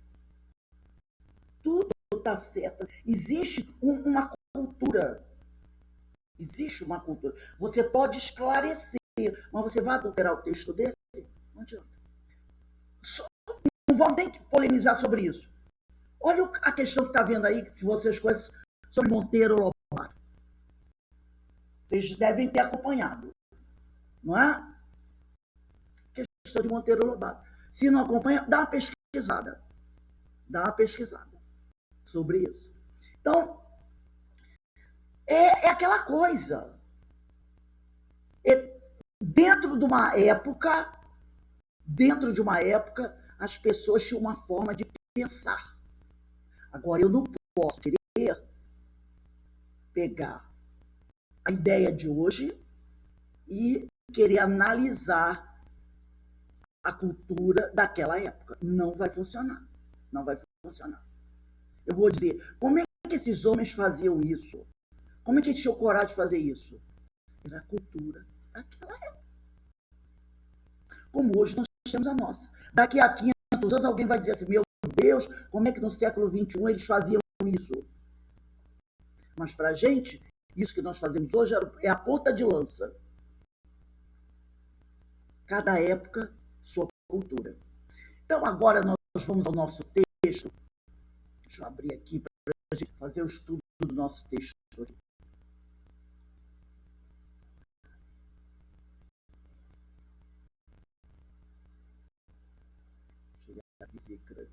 Tudo está certo. Existe uma cultura. Existe uma cultura. Você pode esclarecer, mas você vai adulterar o texto dele? Não adianta. Não vamos nem polemizar sobre isso. Olha a questão que está vendo aí, se vocês conhecem, sobre Monteiro Lobato. Vocês devem ter acompanhado, não é? A questão de Monteiro Lobato. Se não acompanha, dá uma pesquisada. Dá uma pesquisada sobre isso. Então, é aquela coisa. Dentro de uma época, as pessoas tinham uma forma de pensar. Agora, eu não posso querer pegar a ideia de hoje e querer analisar a cultura daquela época. Não vai funcionar. Não vai funcionar. Eu vou dizer, como é que esses homens faziam isso? Como é que eles tinham coragem de fazer isso? Era a cultura daquela época. Como hoje nós temos a nossa. Daqui a 500 anos alguém vai dizer assim, meu Deus, como é que no século XXI eles faziam isso? Mas para a gente, isso que nós fazemos hoje é a ponta de lança. Cada época, sua cultura. Então, agora nós vamos ao nosso texto. Deixa eu abrir aqui para a gente fazer o estudo do nosso texto aqui.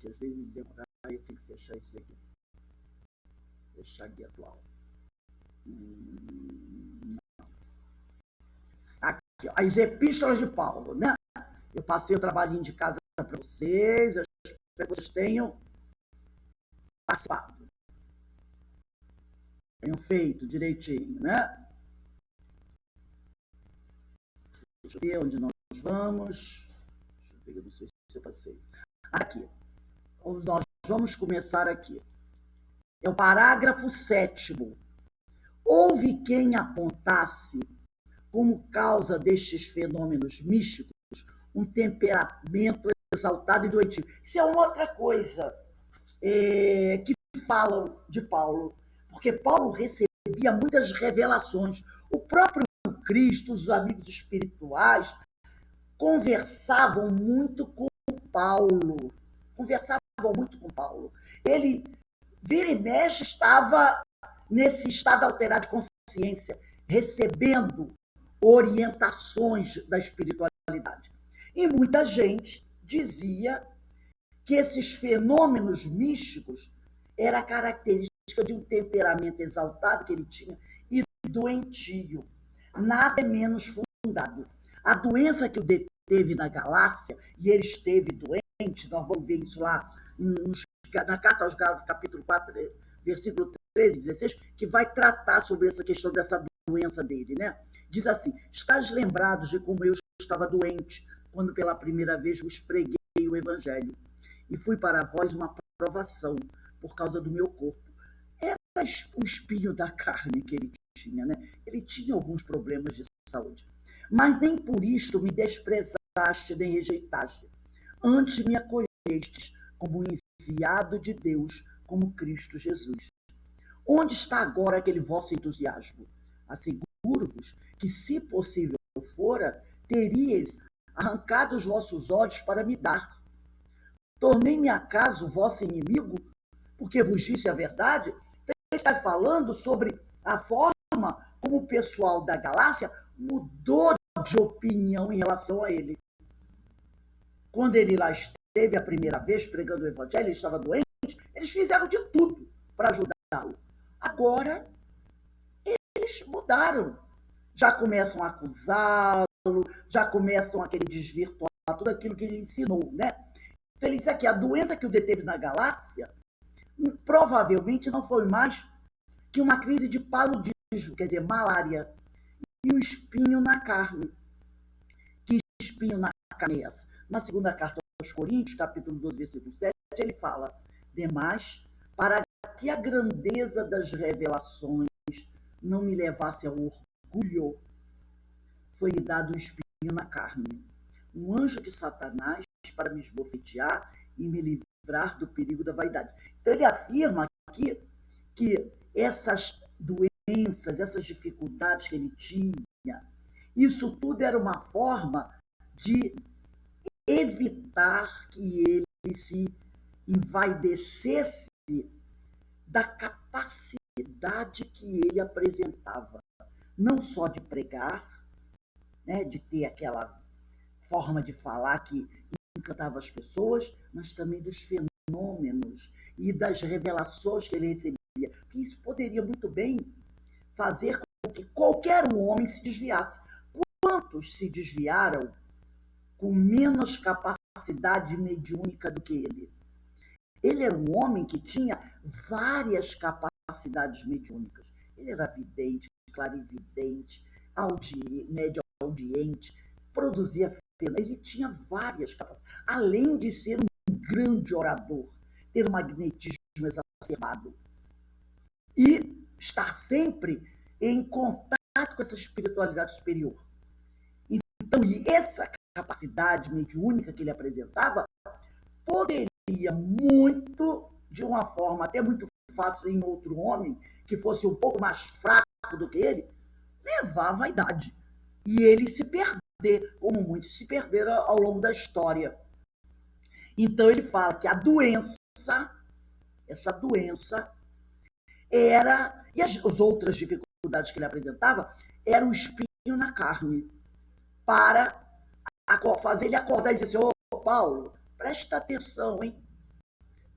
Que às vezes demorar, eu tenho que fechar isso aqui. Fechar aqui atual. Aqui, as epístolas de Paulo, né? Eu passei o trabalhinho de casa para vocês, eu espero que vocês tenham participado. Tenham feito direitinho, né? Deixa eu ver onde nós vamos. Deixa eu ver, eu não sei se eu passei. Aqui. Nós vamos começar aqui. É o parágrafo 7º. Houve quem apontasse como causa destes fenômenos místicos um temperamento exaltado e doentio. Isso é uma outra coisa que falam de Paulo, porque Paulo recebia muitas revelações. O próprio Cristo, os amigos espirituais, conversavam muito com Paulo. Ele, vira e mexe, estava nesse estado alterado de consciência, recebendo orientações da espiritualidade. E muita gente dizia que esses fenômenos místicos era característica de um temperamento exaltado que ele tinha e doentio. Nada é menos fundado. A doença que o deteve na Galácia, e ele esteve doente, nós vamos ver isso lá na Carta aos Gálatas, capítulo 4, versículo 13 e 16, que vai tratar sobre essa questão dessa doença dele, né? Diz assim: estás lembrados de como eu estava doente quando pela primeira vez vos preguei o evangelho, e fui para vós uma provação por causa do meu corpo. Era o espinho da carne que ele tinha, né? Ele tinha alguns problemas de saúde. Mas nem por isto me desprezaste nem rejeitaste. Antes me acolhestes como enviado de Deus, como Cristo Jesus. Onde está agora aquele vosso entusiasmo? Asseguro-vos que, se possível fora, teríeis arrancado os vossos olhos para me dar. Tornei-me acaso vosso inimigo, porque vos disse a verdade? Ele está falando sobre a forma como o pessoal da Galácia mudou de opinião em relação a ele. Quando ele lá esteve a primeira vez pregando o evangelho, ele estava doente, eles fizeram de tudo para ajudá-lo. Agora, eles mudaram. Já começam a acusá-lo, já começam a querer desvirtuar tudo aquilo que ele ensinou, né? Então, ele diz aqui, a doença que o deteve na Galácia provavelmente não foi mais que uma crise de paludismo, quer dizer, malária, e o espinho na carne. Que espinho na carne é essa? Na segunda carta aos Coríntios, capítulo 12, versículo 7, ele fala: demais, para que a grandeza das revelações não me levasse ao orgulho, foi-me dado um espinho na carne, um anjo de Satanás para me esbofetear e me livrar do perigo da vaidade. Então ele afirma aqui que essas doenças, essas dificuldades que ele tinha, isso tudo era uma forma de evitar que ele se envaidecesse da capacidade que ele apresentava, não só de pregar, né, de ter aquela forma de falar que encantava as pessoas, mas também dos fenômenos e das revelações que ele recebia. Porque isso poderia muito bem fazer com que qualquer homem se desviasse. Quantos se desviaram com menos capacidade mediúnica do que ele? Ele era um homem que tinha várias capacidades mediúnicas. Ele era vidente, clarividente, médio audiente, produzia fenômenos. Ele tinha várias capacidades. Além de ser um grande orador, ter um magnetismo exacerbado e estar sempre em contato com essa espiritualidade superior. Então, e essa capacidade mediúnica que ele apresentava poderia muito, de uma forma até muito fácil em outro homem, que fosse um pouco mais fraco do que ele, levar à vaidade. E ele se perder, como muitos se perderam ao longo da história. Então ele fala que a doença, essa doença, era, e as outras dificuldades que ele apresentava, era o espinho na carne, para fazer ele acordar e dizer assim: ô Paulo, presta atenção, hein?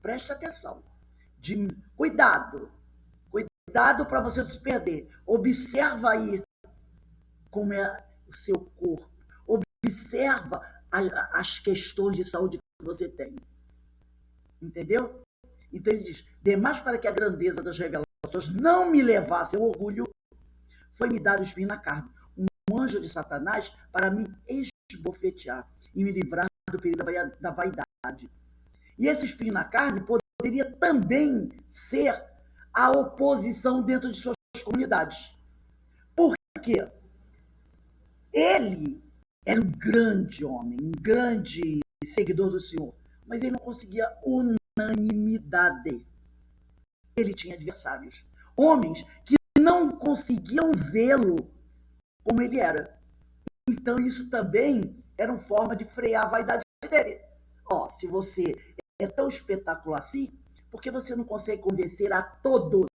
Presta atenção. Cuidado para você não se perder. Observa aí como é o seu corpo. Observa as questões de saúde que você tem. Entendeu? Então ele diz: demais para que a grandeza das revelações não me levasse ao orgulho, foi-me dado o espinho na carne, um anjo de Satanás para me esbofetear e me livrar do perigo da vaidade. E esse espinho na carne poderia também ser a oposição dentro de suas comunidades. Por quê? Ele era um grande homem, um grande seguidor do Senhor, mas ele não conseguia unanimidade. Ele tinha adversários, homens que não conseguiam vê-lo como ele era. Então isso também era uma forma de frear a vaidade dele. Se você é tão espetacular assim, por que você não consegue convencer a todos?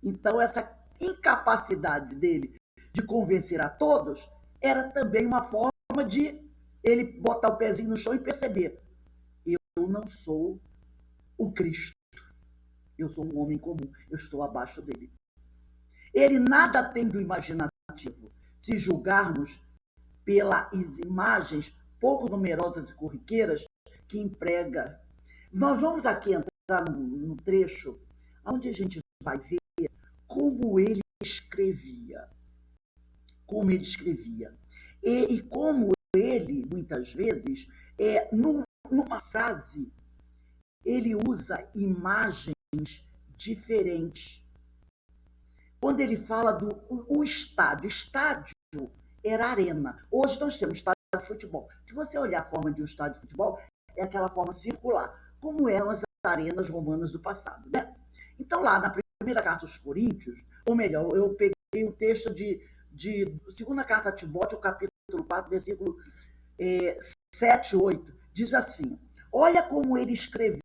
Então essa incapacidade dele de convencer a todos era também uma forma de ele botar o pezinho no chão e perceber: eu não sou o Cristo. Eu sou um homem comum, eu estou abaixo dele. Ele nada tem do imaginativo, se julgarmos pelas imagens pouco numerosas e corriqueiras que emprega. Nós vamos aqui entrar no trecho onde a gente vai ver como ele escrevia. Como ele escrevia. E como ele, muitas vezes, numa frase, ele usa imagens diferentes. Quando ele fala do estádio era arena. Hoje nós temos estádio de futebol. Se você olhar a forma de um estádio de futebol, é aquela forma circular, como eram as arenas romanas do passado, né? Então, lá na primeira carta aos Coríntios, ou melhor, eu peguei um texto de segunda carta a Timóteo, capítulo 4, versículo 7, 8, diz assim: olha como ele escrevia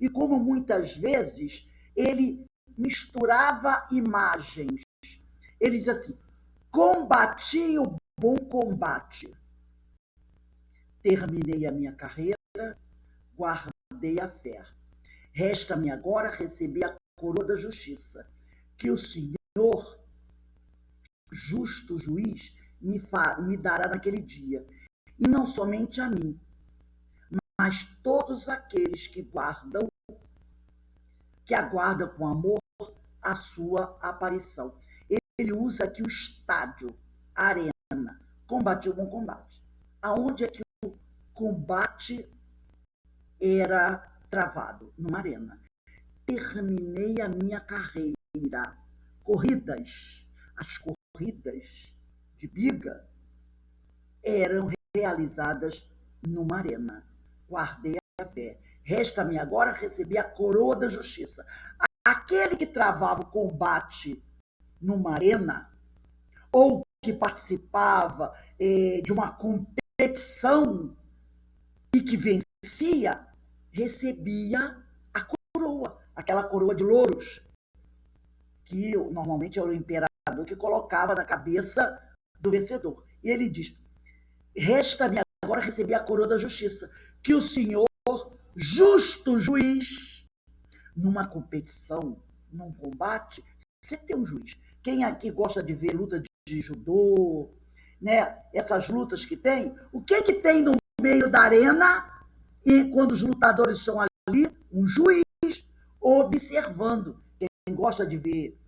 e como muitas vezes ele misturava imagens. Ele diz assim: combati o bom combate, terminei a minha carreira, guardei a fé. Resta-me agora receber a coroa da justiça, que o Senhor, justo juiz, me dará naquele dia. E não somente a mim, mas todos aqueles que aguardam com amor a sua aparição. Ele usa aqui o estádio, a arena, combate o bom combate. Aonde é que o combate era travado? Numa arena. Terminei a minha carreira. As corridas de biga eram realizadas numa arena. Guardei a fé. Resta-me agora receber a coroa da justiça. Aquele que travava o combate numa arena, ou que participava de uma competição e que vencia, recebia a coroa, aquela coroa de louros, que normalmente era o imperador que colocava na cabeça do vencedor. E ele diz: resta-me agora receber a coroa da justiça, que o Senhor, justo juiz, numa competição, num combate, sempre tem um juiz. Quem aqui gosta de ver luta de judô, né? Essas lutas que tem, o que tem no meio da arena, e quando os lutadores estão ali? Um juiz observando. Quem gosta de ver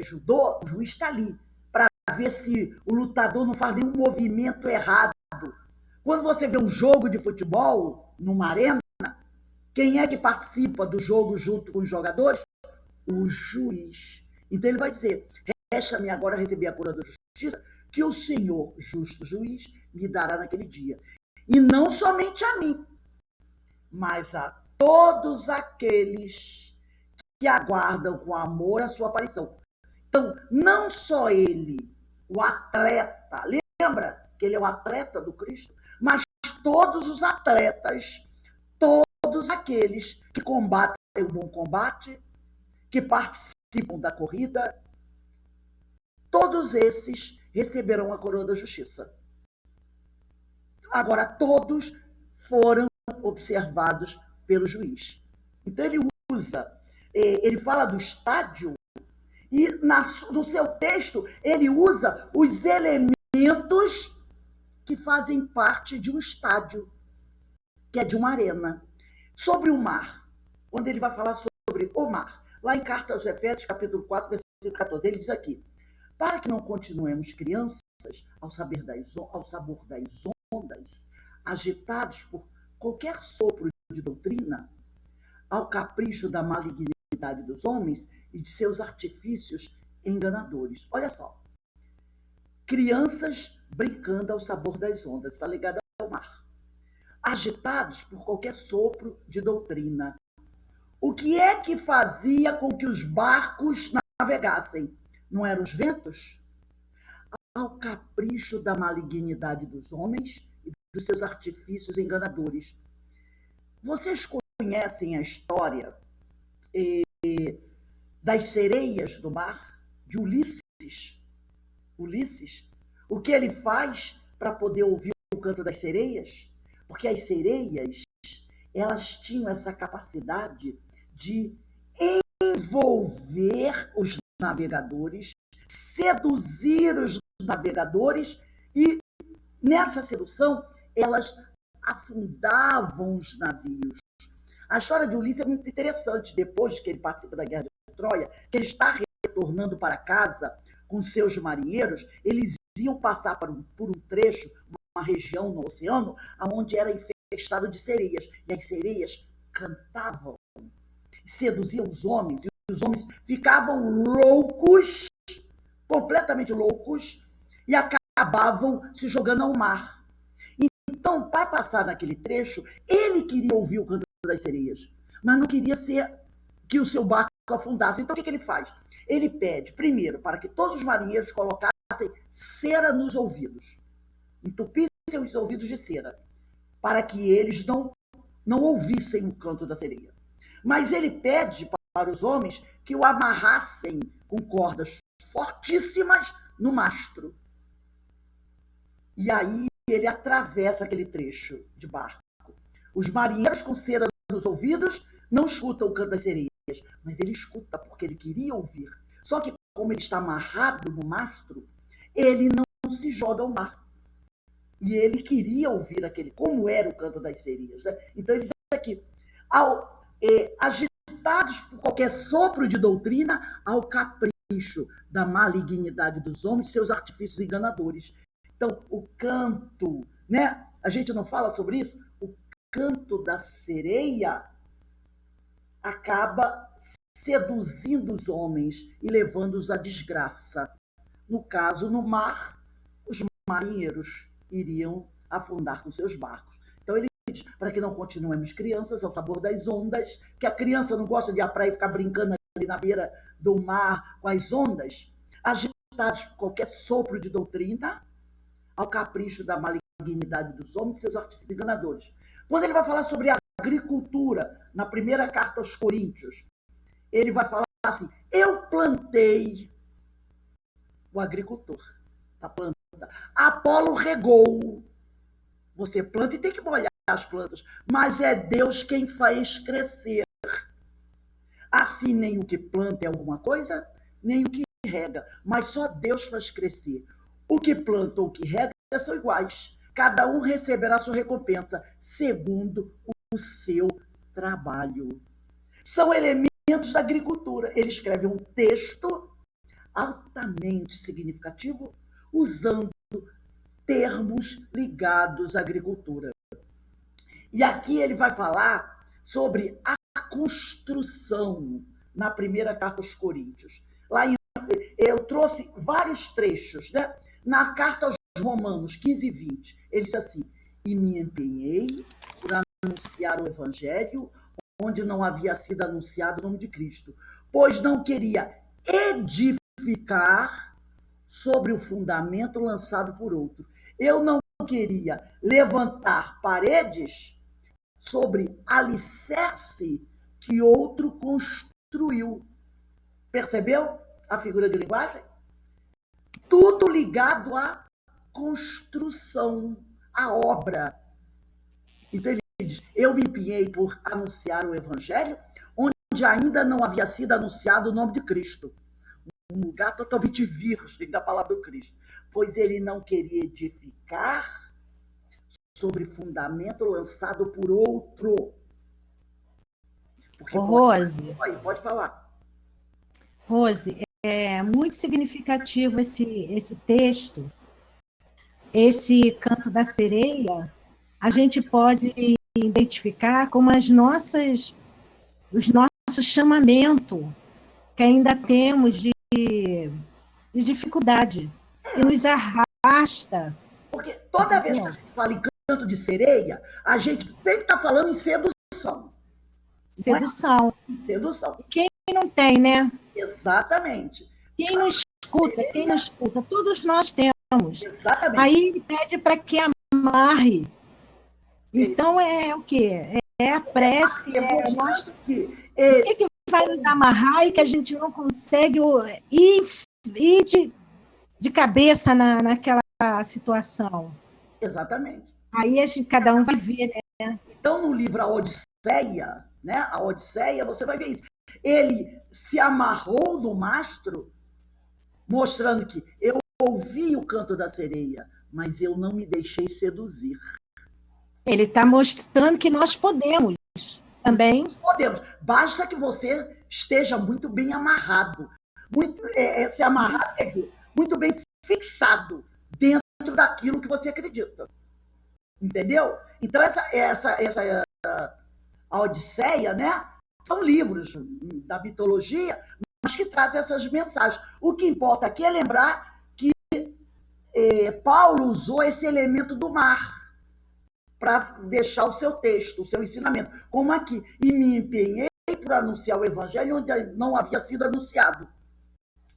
judô, o juiz está ali, para ver se o lutador não faz nenhum movimento errado. Quando você vê um jogo de futebol numa arena, quem é que participa do jogo junto com os jogadores? O juiz. Então ele vai dizer: resta-me agora receber a coroa da justiça, que o Senhor, justo juiz, me dará naquele dia. E não somente a mim, mas a todos aqueles que aguardam com amor a sua aparição. Então, não só ele, o atleta, lembra que ele é o atleta do Cristo, mas todos os atletas, todos aqueles que combatem o bom combate, que participam da corrida, todos esses receberão a coroa da justiça. Agora, todos foram observados pelo juiz. Então, ele fala do estádio, e no seu texto ele usa os elementos que fazem parte de um estádio, que é de uma arena. Sobre o mar, quando ele vai falar sobre o mar, lá em Carta aos Efésios, capítulo 4, versículo 14, ele diz aqui: para que não continuemos crianças ao sabor das ondas, agitados por qualquer sopro de doutrina, ao capricho da malignidade dos homens e de seus artifícios enganadores. Olha só, crianças brincando ao sabor das ondas, está ligado ao mar, agitados por qualquer sopro de doutrina. O que é que fazia com que os barcos navegassem? Não eram os ventos? Ao capricho da malignidade dos homens e dos seus artifícios enganadores. Vocês conhecem a história das sereias do mar, de Ulisses? O que ele faz para poder ouvir o canto das sereias? Porque as sereias, elas tinham essa capacidade de envolver os navegadores, seduzir os navegadores e, nessa sedução, elas afundavam os navios. A história de Ulisses é muito interessante. Depois que ele participa da Guerra de Troia, que ele está retornando para casa com seus marinheiros, eles iam passar por um trecho, uma região no oceano, onde era infestado de sereias. E as sereias cantavam, seduziam os homens, e os homens ficavam loucos, completamente loucos, e acabavam se jogando ao mar. Então, para passar naquele trecho, ele queria ouvir o canto das sereias, mas não queria que o seu barco afundasse. Então, o que ele faz? Ele pede, primeiro, para que todos os marinheiros colocassem cera nos ouvidos, entupissem os ouvidos de cera, para que eles não ouvissem o canto da sereia. Mas ele pede para os homens que o amarrassem com cordas fortíssimas no mastro. E aí ele atravessa aquele trecho de barco. Os marinheiros com cera nos ouvidos não escutam o canto das sereias, mas ele escuta porque ele queria ouvir. Só que, como ele está amarrado no mastro, ele não se joga ao mar. E ele queria ouvir como era o canto das sereias. Né? Então, ele diz aqui, agitados por qualquer sopro de doutrina, ao capricho da malignidade dos homens, seus artifícios enganadores. Então, o canto, né? A gente não fala sobre isso? O canto da sereia acaba seduzindo os homens e levando-os à desgraça. No caso, no mar, os marinheiros iriam afundar com seus barcos. Então, ele diz, para que não continuemos crianças ao sabor das ondas, que a criança não gosta de ir à praia e ficar brincando ali na beira do mar com as ondas, agitados por qualquer sopro de doutrina, ao capricho da malignidade dos homens e seus artifícios enganadores. Quando ele vai falar sobre a agricultura, na primeira carta aos Coríntios, ele vai falar assim, eu plantei, o agricultor da planta, Apolo regou, você planta e tem que molhar as plantas, mas é Deus quem faz crescer. Assim, nem o que planta é alguma coisa, nem o que rega, mas só Deus faz crescer. O que planta ou o que rega são iguais. Cada um receberá sua recompensa, segundo o seu trabalho. São elementos da agricultura. Ele escreve um texto altamente significativo, usando termos ligados à agricultura. E aqui ele vai falar sobre a construção na primeira carta aos Coríntios. Lá eu trouxe vários trechos, né? Na carta aos Romanos 15 e 20, ele diz assim, e me empenhei por anunciar o evangelho onde não havia sido anunciado o nome de Cristo, pois não queria edificar sobre o fundamento lançado por outro. Eu não queria levantar paredes sobre alicerce que outro construiu. Percebeu a figura de linguagem? Tudo ligado à construção, à obra. Então ele diz, eu me empenhei por anunciar o evangelho onde ainda não havia sido anunciado o nome de Cristo. Um lugar totalmente virgem da palavra do Cristo. Pois ele não queria edificar sobre fundamento lançado por outro. Porque Rose, pode falar. Rose, é muito significativo esse texto, esse canto da sereia, a gente pode identificar como os nossos chamamentos que ainda temos de dificuldade, e nos arrasta. Porque toda vez que a gente fala em canto de sereia, a gente sempre está falando em sedução. Sedução. Sedução. Quem não tem, né? Exatamente. Quem não escuta, todos nós temos. Exatamente. Aí ele pede para que amarre. Então é o quê? É a prece. O que vai nos amarrar e que a gente não consegue ir de cabeça naquela situação? Exatamente. Aí cada um vai ver, né? Então, no livro A Odisseia, né? A Odisseia, você vai ver isso. Ele se amarrou no mastro, mostrando que eu ouvi o canto da sereia, mas eu não me deixei seduzir. Ele está mostrando que nós podemos também. Nós podemos. Basta que você esteja muito bem amarrado. Se amarrado quer dizer, muito bem fixado dentro daquilo que você acredita. Entendeu? Então, a Odisseia, né? São livros da mitologia, mas que trazem essas mensagens. O que importa aqui é lembrar que Paulo usou esse elemento do mar para deixar o seu texto, o seu ensinamento. Como aqui, e me empenhei por anunciar o evangelho onde não havia sido anunciado.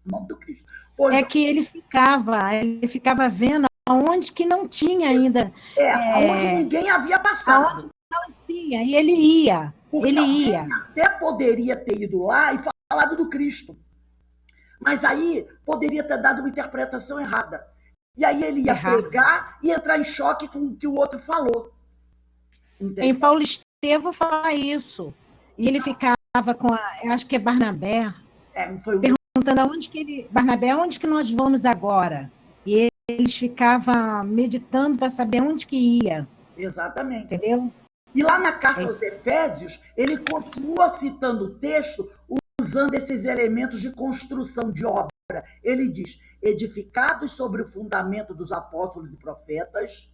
O nome do Cristo. Pois que ele ficava vendo aonde que não tinha ainda. Aonde ninguém havia passado. Aonde não tinha, e ele ia. Porque ele ia. Até poderia ter ido lá e falado do Cristo. Mas aí poderia ter dado uma interpretação errada. E aí ele ia pregar e entrar em choque com o que o outro falou. Entendeu? Em Paulo Estevão fala isso. E ele ficava com eu acho que é Barnabé, perguntando Barnabé, onde que nós vamos agora? E eles ficavam meditando para saber onde que ia. Exatamente. Entendeu? E lá na carta aos Efésios, ele continua citando o texto usando esses elementos de construção de obra. Ele diz, edificados sobre o fundamento dos apóstolos e profetas,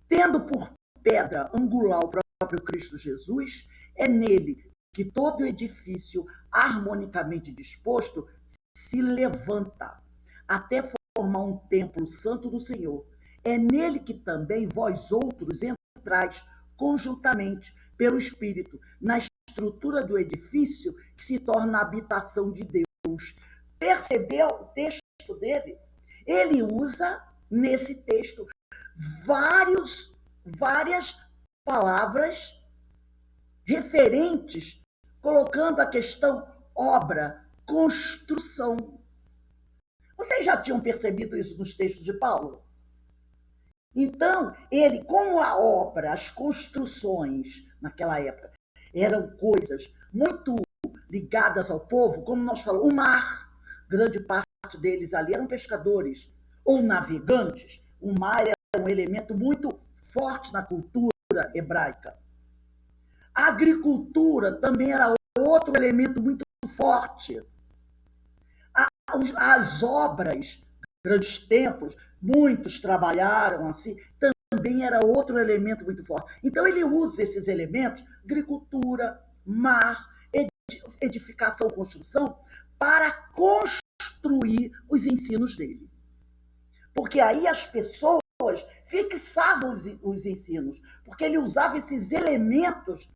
tendo por pedra angular o próprio Cristo Jesus, é nele que todo edifício harmonicamente disposto se levanta, até formar um templo santo do Senhor. É nele que também vós outros entrais conjuntamente, pelo Espírito, na estrutura do edifício que se torna a habitação de Deus. Percebeu o texto dele? Ele usa, nesse texto, várias palavras referentes, colocando a questão obra, construção. Vocês já tinham percebido isso nos textos de Paulo? Então, ele, como a obra, as construções naquela época, eram coisas muito ligadas ao povo, como nós falamos, o mar, grande parte deles ali eram pescadores ou navegantes. O mar era um elemento muito forte na cultura hebraica. A agricultura também era outro elemento muito forte. As obras, grandes templos, muitos trabalharam assim, também era outro elemento muito forte. Então, ele usa esses elementos, agricultura, mar, edificação, construção, para construir os ensinos dele. Porque aí as pessoas fixavam os ensinos, porque ele usava esses elementos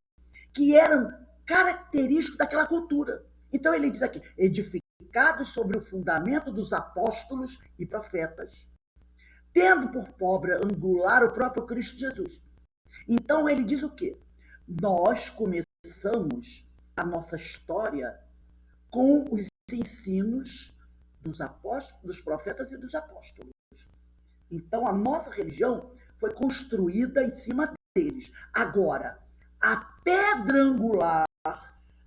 que eram característicos daquela cultura. Então, ele diz aqui, edificados sobre o fundamento dos apóstolos e profetas, tendo por pedra angular o próprio Cristo Jesus. Então, ele diz o quê? Nós começamos a nossa história com os ensinos dos apóstolos, dos profetas e dos apóstolos. Então, a nossa religião foi construída em cima deles. Agora, a pedra angular,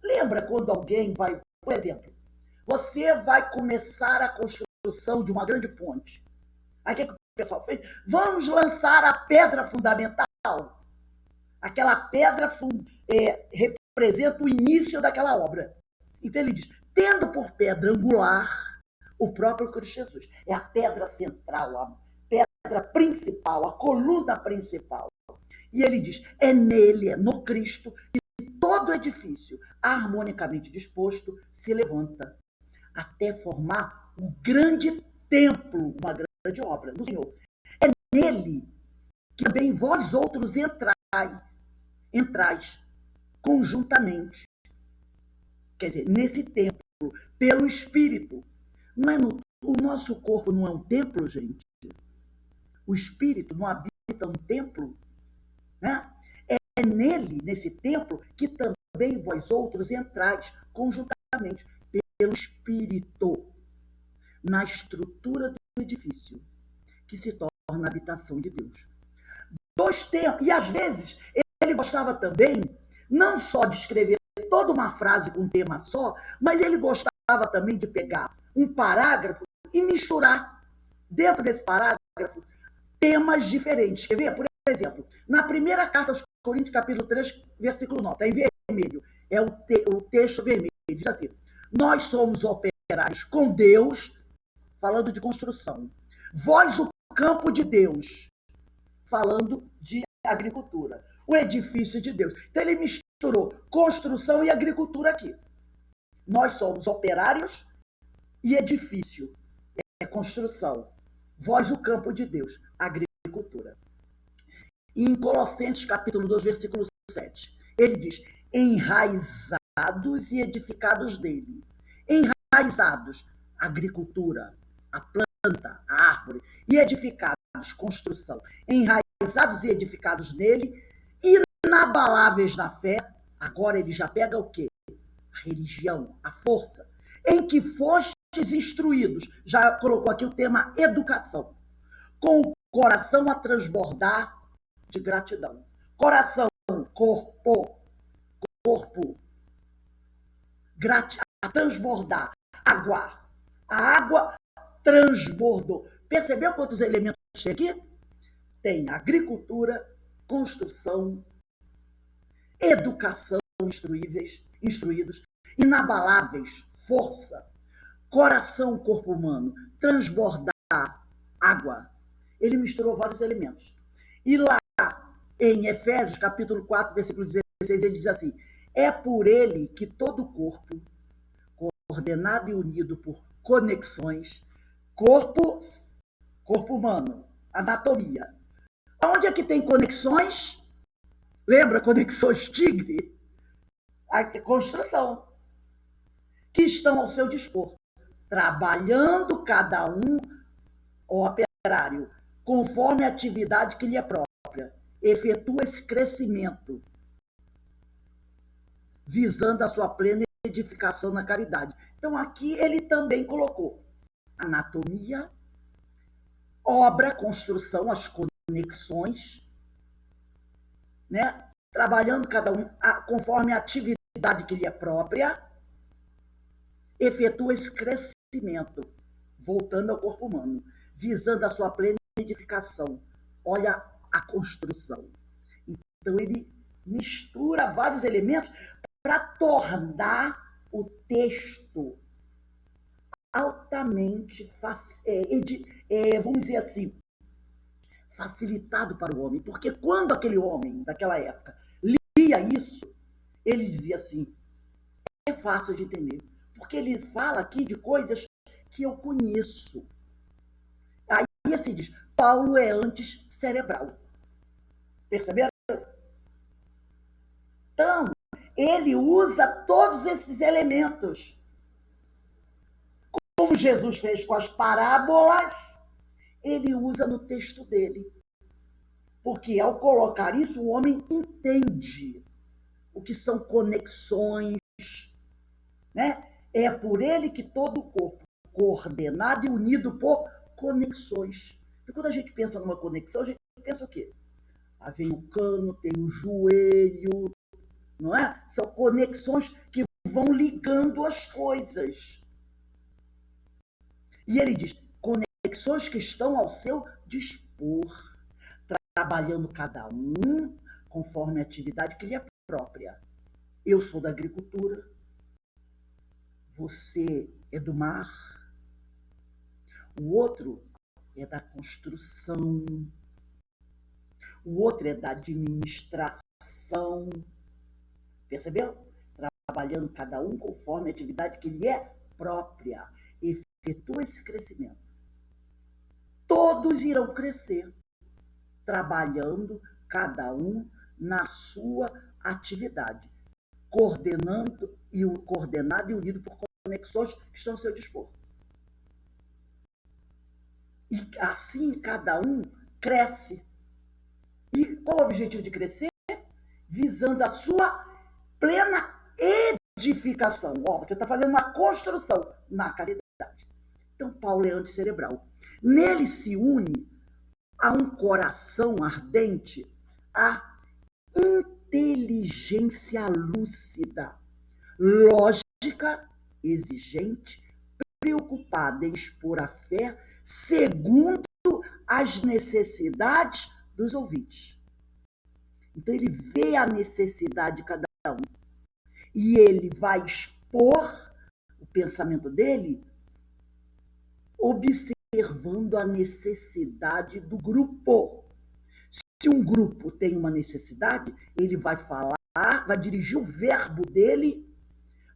lembra quando alguém vai, por exemplo, você vai começar a construção de uma grande ponte. Aí o que o pessoal fez? Vamos lançar a pedra fundamental. Aquela pedra representa o início daquela obra. Então ele diz, tendo por pedra angular o próprio Cristo Jesus. É a pedra central, a pedra principal, a coluna principal. E ele diz, é nele, é no Cristo, que todo edifício harmonicamente disposto se levanta, até formar um grande templo, uma grande obra do Senhor. É nele que também vós outros entrais conjuntamente. Quer dizer, nesse templo, pelo Espírito. Não é o nosso corpo não é um templo, gente? O Espírito não habita um templo? Né? É nele, nesse templo, que também vós outros entrais conjuntamente pelo Espírito, na estrutura do edifício, que se torna a habitação de Deus. 2 templos, e às vezes ele gostava também, não só de escrever toda uma frase com um tema só, mas ele gostava também de pegar um parágrafo e misturar dentro desse parágrafo temas diferentes. Quer ver? Por exemplo, na primeira carta aos Coríntios, capítulo 3, versículo 9, está em vermelho, é o texto vermelho, diz assim: nós somos operários com Deus, falando de construção. Vós, o campo de Deus, falando de agricultura. O edifício de Deus. Então, ele misturou construção e agricultura aqui. Nós somos operários e edifício. É construção. Vós, o campo de Deus, agricultura. E em Colossenses, capítulo 2, versículo 7, ele diz: enraizados e edificados nele. Enraizados, agricultura, a planta, a árvore, e edificados, construção. Enraizados e edificados nele, inabaláveis na fé. Agora ele já pega o quê? A religião, a força, em que fostes instruídos. Já colocou aqui o tema educação. Com o coração a transbordar de gratidão. Coração, corpo, a transbordar. Água. A água transbordou. Percebeu quantos elementos tem aqui? Tem agricultura, construção, educação, instruídos, inabaláveis, força, coração, corpo humano, transbordar, água. Ele misturou vários elementos. E lá em Efésios, capítulo 4, versículo 16, ele diz assim: é por ele que todo o corpo, coordenado e unido por conexões, corpo humano, anatomia. Onde é que tem conexões? Lembra conexões tigre? A construção. Que estão ao seu dispor, trabalhando cada um, o operário, conforme a atividade que lhe é própria. Efetua esse crescimento, visando a sua plena edificação na caridade. Então, aqui ele também colocou anatomia, obra, construção, as conexões, né? Trabalhando cada um conforme a atividade que lhe é própria, efetua esse crescimento, voltando ao corpo humano, visando a sua plena edificação. Olha a construção. Então, ele mistura vários elementos para tornar o texto altamente, vamos dizer assim, facilitado para o homem. Porque quando aquele homem, daquela época, lia isso, ele dizia assim: é fácil de entender. Porque ele fala aqui de coisas que eu conheço. Aí assim diz: Paulo é antes cerebral. Perceberam? Então, ele usa todos esses elementos. Como Jesus fez com as parábolas, ele usa no texto dele. Porque ao colocar isso, o homem entende o que são conexões, né? É por ele que todo o corpo, coordenado e unido por conexões. E quando a gente pensa numa conexão, a gente pensa o quê? Aí vem o cano, tem o joelho, não é? São conexões que vão ligando as coisas. E ele diz: conexões que estão ao seu dispor, trabalhando cada um conforme a atividade que lhe é própria. Eu sou da agricultura, você é do mar, o outro é da construção, o outro é da administração. Percebeu? Trabalhando cada um conforme a atividade que lhe é própria. Efetua esse crescimento. Todos irão crescer, trabalhando cada um na sua atividade, coordenado e unido por conexões que estão ao seu dispor. E assim cada um cresce. E qual o objetivo de crescer? Visando a sua plena edificação. Você está fazendo uma construção na caridade. Então, Paulo é anticerebral. Nele se une a um coração ardente a inteligência lúcida, lógica, exigente, preocupada em expor a fé segundo as necessidades dos ouvintes. Então, ele vê a necessidade de cada um e ele vai expor o pensamento dele observando a necessidade do grupo. Se um grupo tem uma necessidade, ele vai falar, vai dirigir o verbo dele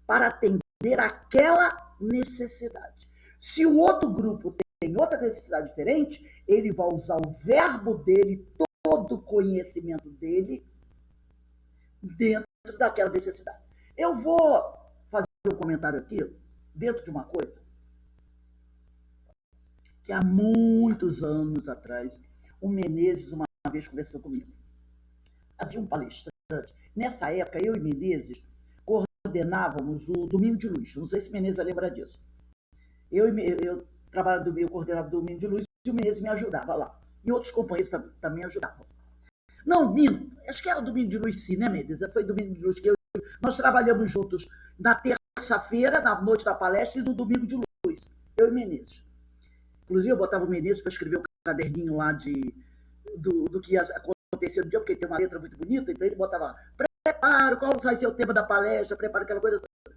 para atender aquela necessidade. Se o outro grupo tem outra necessidade diferente, ele vai usar o verbo dele, todo o conhecimento dele, dentro daquela necessidade. Eu vou fazer um comentário aqui, dentro de uma coisa, que há muitos anos atrás, o Menezes uma vez conversou comigo. Havia um palestrante. Nessa época, eu e Menezes coordenávamos o Domingo de Luz. Não sei se Menezes vai lembrar disso. Eu coordenava o Domingo de Luz e o Menezes me ajudava lá. E outros companheiros também ajudavam. Não, minto. Acho que era Domingo de Luz, sim, né, Menezes? Foi Domingo de Luz que nós trabalhamos juntos na terça-feira, na noite da palestra, e no Domingo de Luz. Eu e Menezes. Inclusive, eu botava o Menezes para escrever o caderninho lá do que ia acontecer no dia, porque ele tem uma letra muito bonita, então ele botava lá, prepara, qual vai ser o tema da palestra, prepara aquela coisa toda.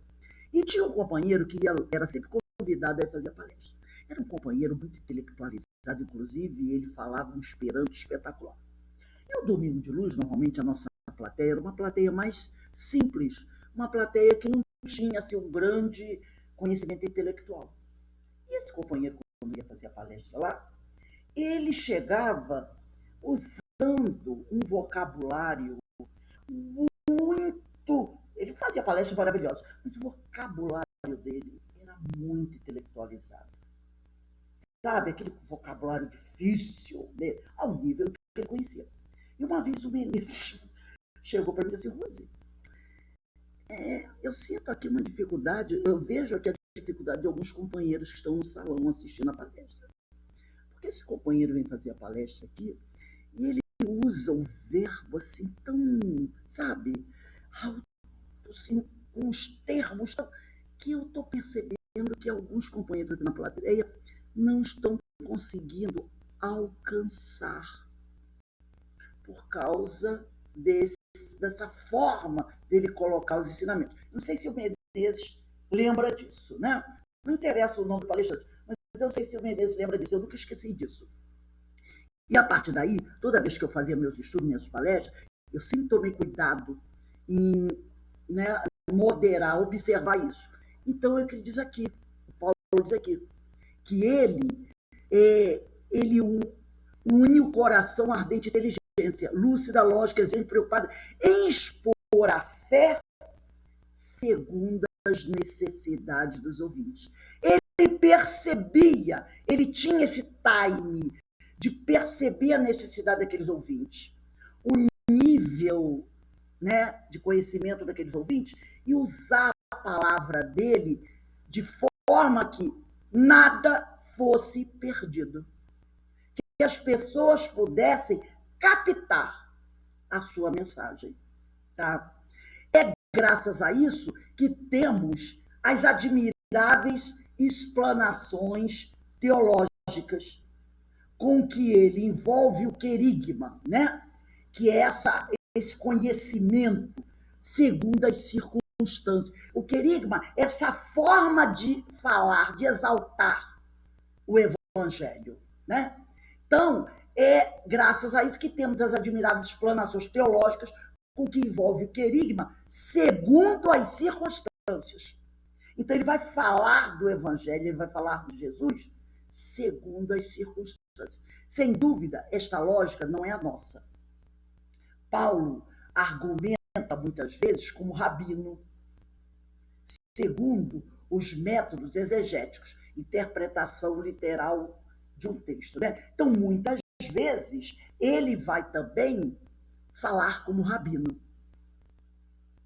E tinha um companheiro que era sempre convidado a fazer a palestra. Era um companheiro muito intelectualizado, inclusive, e ele falava um esperanto espetacular. E o Domingo de Luz, normalmente, a nossa plateia era uma plateia mais simples, uma plateia que não tinha assim, um grande conhecimento intelectual. E esse companheiro, quando ia fazer a palestra lá, ele chegava usando um vocabulário muito... Ele fazia palestras maravilhosas, mas o vocabulário dele era muito intelectualizado. Sabe, aquele vocabulário difícil, né? Ao nível que ele conhecia. E uma vez o Menezes chegou para mim e disse assim, Rose, eu sinto aqui uma dificuldade, eu vejo aqui a dificuldade de alguns companheiros que estão no salão assistindo a palestra. Porque esse companheiro vem fazer a palestra aqui e ele usa o verbo assim tão, sabe, alto, assim, com os termos tão, que eu estou percebendo que alguns companheiros aqui na plateia não estão conseguindo alcançar por causa dessa forma dele colocar os ensinamentos. Não sei se o Menezes lembra disso, né? Não interessa o nome do palestrante, mas eu não sei se o Menezes lembra disso, eu nunca esqueci disso. E a partir daí, toda vez que eu fazia meus estudos, minhas palestras, eu sempre tomei cuidado em, né, moderar, observar isso. Então, é o que ele diz aqui, o Paulo diz aqui, que ele une o coração ardente de inteligência, lúcida, lógica, exemplo, preocupada em expor a fé segundo as necessidades dos ouvintes. Ele percebia, ele tinha esse time de perceber a necessidade daqueles ouvintes, o nível, né, de conhecimento daqueles ouvintes e usar a palavra dele de forma que nada fosse perdido, que as pessoas pudessem captar a sua mensagem. Tá? É graças a isso que temos as admiráveis explanações teológicas com que ele envolve o querigma, né? Que é esse conhecimento segundo as circunstâncias. O querigma é essa forma de falar, de exaltar o evangelho, né? Então, é graças a isso que temos as admiráveis explanações teológicas com que envolve o querigma segundo as circunstâncias. Então, ele vai falar do evangelho, ele vai falar de Jesus segundo as circunstâncias. Sem dúvida, esta lógica não é a nossa. Paulo argumenta muitas vezes como rabino, segundo os métodos exegéticos, interpretação literal de um texto, né? Então, muitas vezes, ele vai também falar como rabino,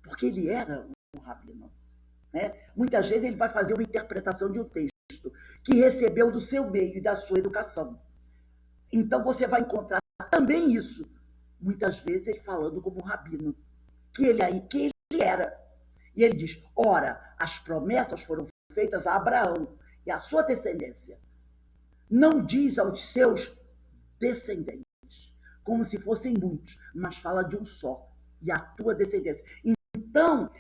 porque ele era um rabino, né? Muitas vezes ele vai fazer uma interpretação de um texto que recebeu do seu meio e da sua educação. Então, você vai encontrar também isso muitas vezes ele falando como um rabino, que ele era. E ele diz, ora, as promessas foram feitas a Abraão e à sua descendência. Não diz aos seus descendentes, como se fossem muitos, mas fala de um só, e a tua descendência. Então,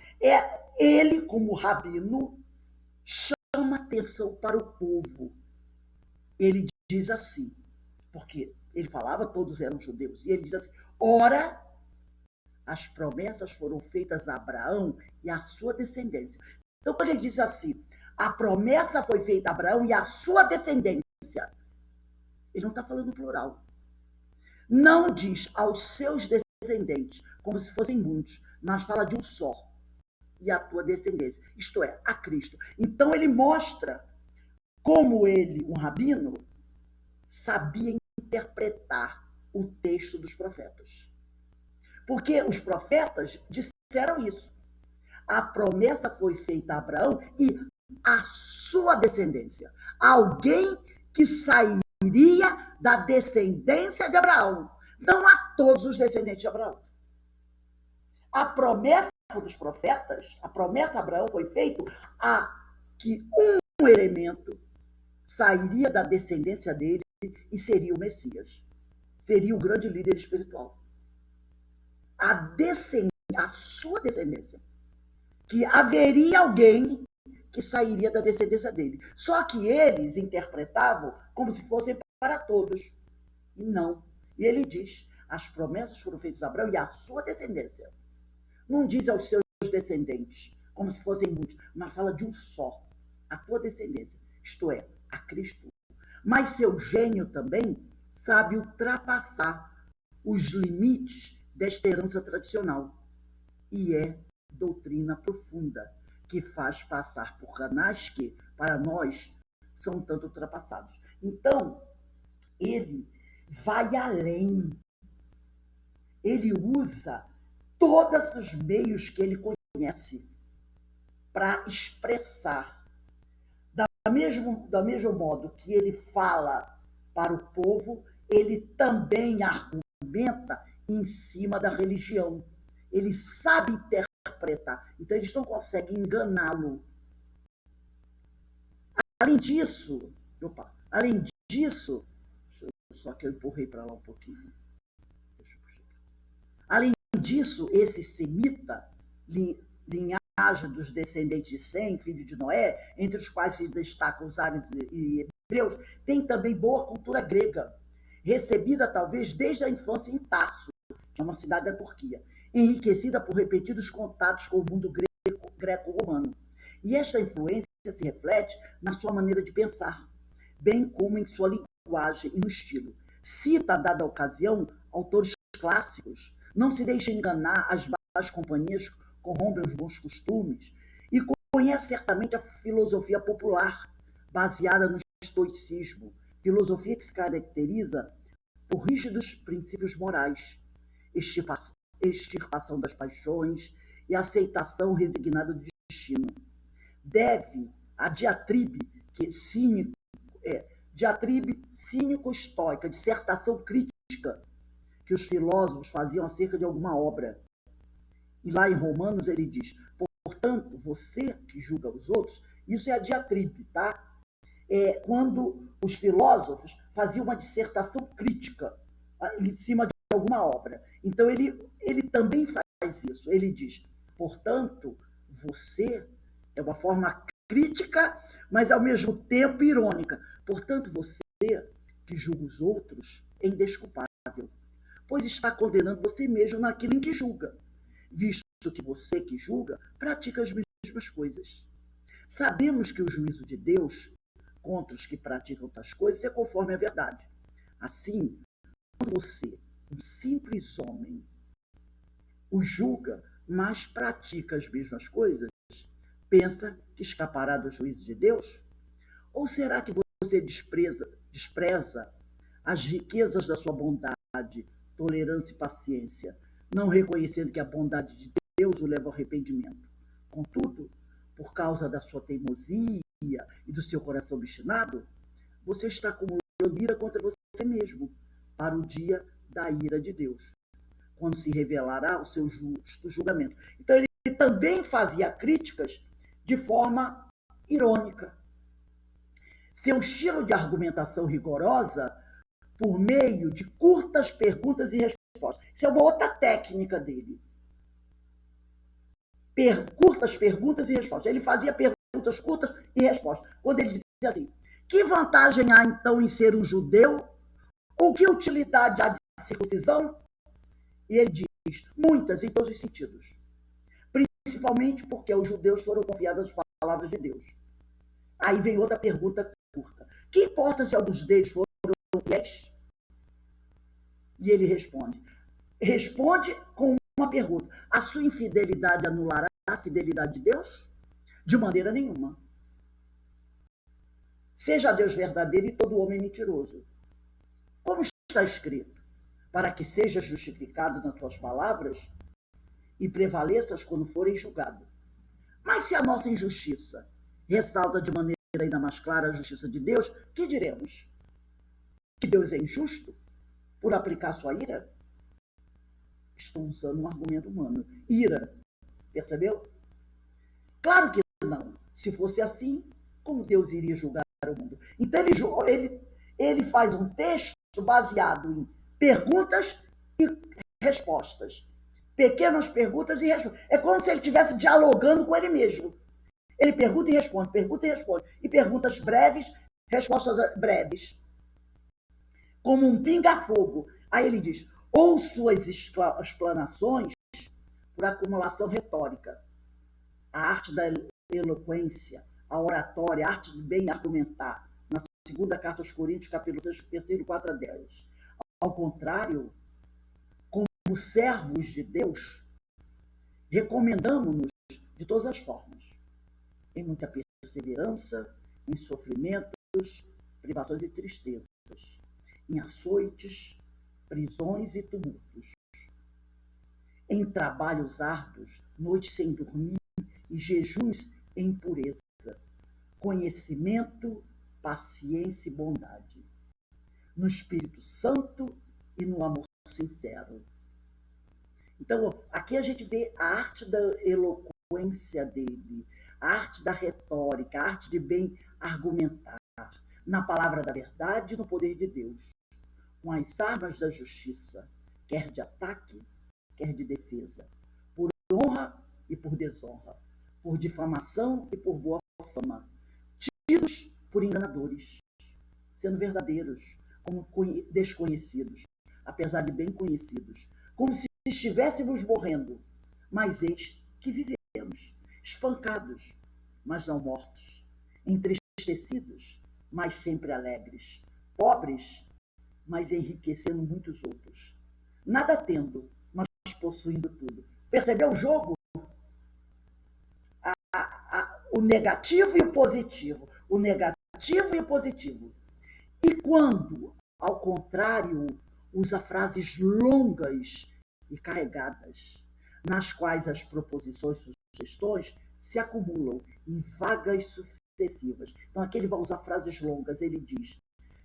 ele, como rabino, chama atenção para o povo. Ele diz assim, porque ele falava, todos eram judeus, e ele diz assim, ora, as promessas foram feitas a Abraão e à sua descendência. Então, quando ele diz assim, a promessa foi feita a Abraão e à sua descendência, ele não está falando no plural. Não diz aos seus descendentes, como se fossem muitos, mas fala de um só, e a tua descendência, isto é, a Cristo. Então ele mostra como ele, um rabino, sabia interpretar o texto dos profetas. Porque os profetas disseram isso. A promessa foi feita a Abraão e a sua descendência. Alguém que sairia da descendência de Abraão. Não a todos os descendentes de Abraão. A promessa dos profetas, a promessa a Abraão foi feita a que um elemento sairia da descendência dele e seria o Messias. Seria o grande líder espiritual. A sua descendência. Que haveria alguém que sairia da descendência dele. Só que eles interpretavam como se fossem para todos. E não. E ele diz, as promessas foram feitas a Abraão e à sua descendência. Não diz aos seus descendentes, como se fossem muitos, mas fala de um só, a tua descendência, isto é, a Cristo. Mas seu gênio também sabe ultrapassar os limites desta herança tradicional. E é doutrina profunda, que faz passar por canais que, para nós, são tanto ultrapassados. Então, ele vai além. Ele usa todos os meios que ele conhece para expressar. Do mesmo modo que ele fala para o povo, ele também argumenta em cima da religião. Ele sabe interpretar. Então, eles não conseguem enganá-lo. Além disso, só que eu empurrei para lá um pouquinho. Além disso, esse semita, linhagem dos descendentes de Sem, filho de Noé, entre os quais se destacam os árabes e hebreus, tem também boa cultura grega, recebida talvez desde a infância em Tarso, que é uma cidade da Turquia, enriquecida por repetidos contatos com o mundo greco-romano. E esta influência se reflete na sua maneira de pensar, bem como em sua linguagem e no estilo. Cita, a dada ocasião, autores clássicos, não se deixa enganar, as más companhias corrompem os bons costumes, e conhece certamente a filosofia popular, baseada no estoicismo, filosofia que se caracteriza por rígidos princípios morais, extirpação das paixões e aceitação resignada do destino. Deve a diatribe cínico-estoica, dissertação crítica que os filósofos faziam acerca de alguma obra. E lá em Romanos ele diz, portanto, você que julga os outros, isso é a diatribe, tá? É quando os filósofos faziam uma dissertação crítica em cima de alguma obra. Então ele também faz isso. Ele diz, portanto, você é uma forma crítica, mas ao mesmo tempo irônica. Portanto, você que julga os outros é indesculpável, pois está condenando você mesmo naquilo em que julga, visto que você que julga pratica as mesmas coisas. Sabemos que o juízo de Deus contra os que praticam tais coisas é conforme a verdade. Assim, quando você, um simples homem, o julga, mas pratica as mesmas coisas, pensa que escapará do juízo de Deus? Ou será que você despreza as riquezas da sua bondade, tolerância e paciência, não reconhecendo que a bondade de Deus o leva ao arrependimento? Contudo, por causa da sua teimosia e do seu coração obstinado, você está acumulando ira contra você mesmo para o dia da ira de Deus. quando se revelará o seu justo julgamento. Então, ele também fazia críticas de forma irônica. Seu estilo de argumentação rigorosa, por meio de curtas perguntas e respostas. Isso é uma outra técnica dele. Curtas perguntas e respostas. Ele fazia perguntas curtas e respostas. Quando ele dizia assim, que vantagem há, então, em ser um judeu? Ou que utilidade há de circuncisão? E ele diz, muitas, em todos os sentidos. Principalmente porque aos judeus foram confiadas as palavras de Deus. Aí vem outra pergunta curta. Que importa se alguns deles foram fiéis? E ele responde com uma pergunta. A sua infidelidade anulará a fidelidade de Deus? De maneira nenhuma. Seja Deus verdadeiro e todo homem mentiroso. Como está escrito? Para que sejas justificado nas tuas palavras e prevaleças quando fores julgado. Mas se a nossa injustiça ressalta de maneira ainda mais clara a justiça de Deus, que diremos? Que Deus é injusto por aplicar sua ira? Estou usando um argumento humano. Ira. Percebeu? Claro que não. Se fosse assim, como Deus iria julgar o mundo? Então ele faz um texto baseado em perguntas e respostas. Pequenas perguntas e respostas. É como se ele estivesse dialogando com ele mesmo. Ele pergunta e responde, pergunta e responde. E perguntas breves, respostas breves. Como um pinga-fogo. Aí ele diz, ou suas explanações por acumulação retórica. A arte da eloquência, a oratória, a arte de bem argumentar. Na segunda carta aos Coríntios, capítulo 6, versículo 4 a 10. Ao contrário, como servos de Deus, recomendamos-nos de todas as formas. Em muita perseverança, em sofrimentos, privações e tristezas, em açoites, prisões e tumultos, em trabalhos árduos, noites sem dormir e jejuns em pureza, conhecimento, paciência e bondade, no Espírito Santo e no amor sincero. Então, aqui a gente vê a arte da eloquência dele, a arte da retórica, a arte de bem argumentar, na palavra da verdade e no poder de Deus, com as armas da justiça, quer de ataque, quer de defesa, por honra e por desonra, por difamação e por boa fama, tidos por enganadores, sendo verdadeiros, como desconhecidos, apesar de bem conhecidos, como se estivéssemos morrendo, mas eis que vivemos, espancados, mas não mortos, entristecidos, mas sempre alegres, pobres, mas enriquecendo muitos outros, nada tendo, mas possuindo tudo. Percebeu o jogo? O negativo e o positivo. O negativo e o positivo. E quando, ao contrário, usa frases longas e carregadas, nas quais as proposições e sugestões se acumulam em vagas sucessivas. Então, aqui ele vai usar frases longas. Ele diz,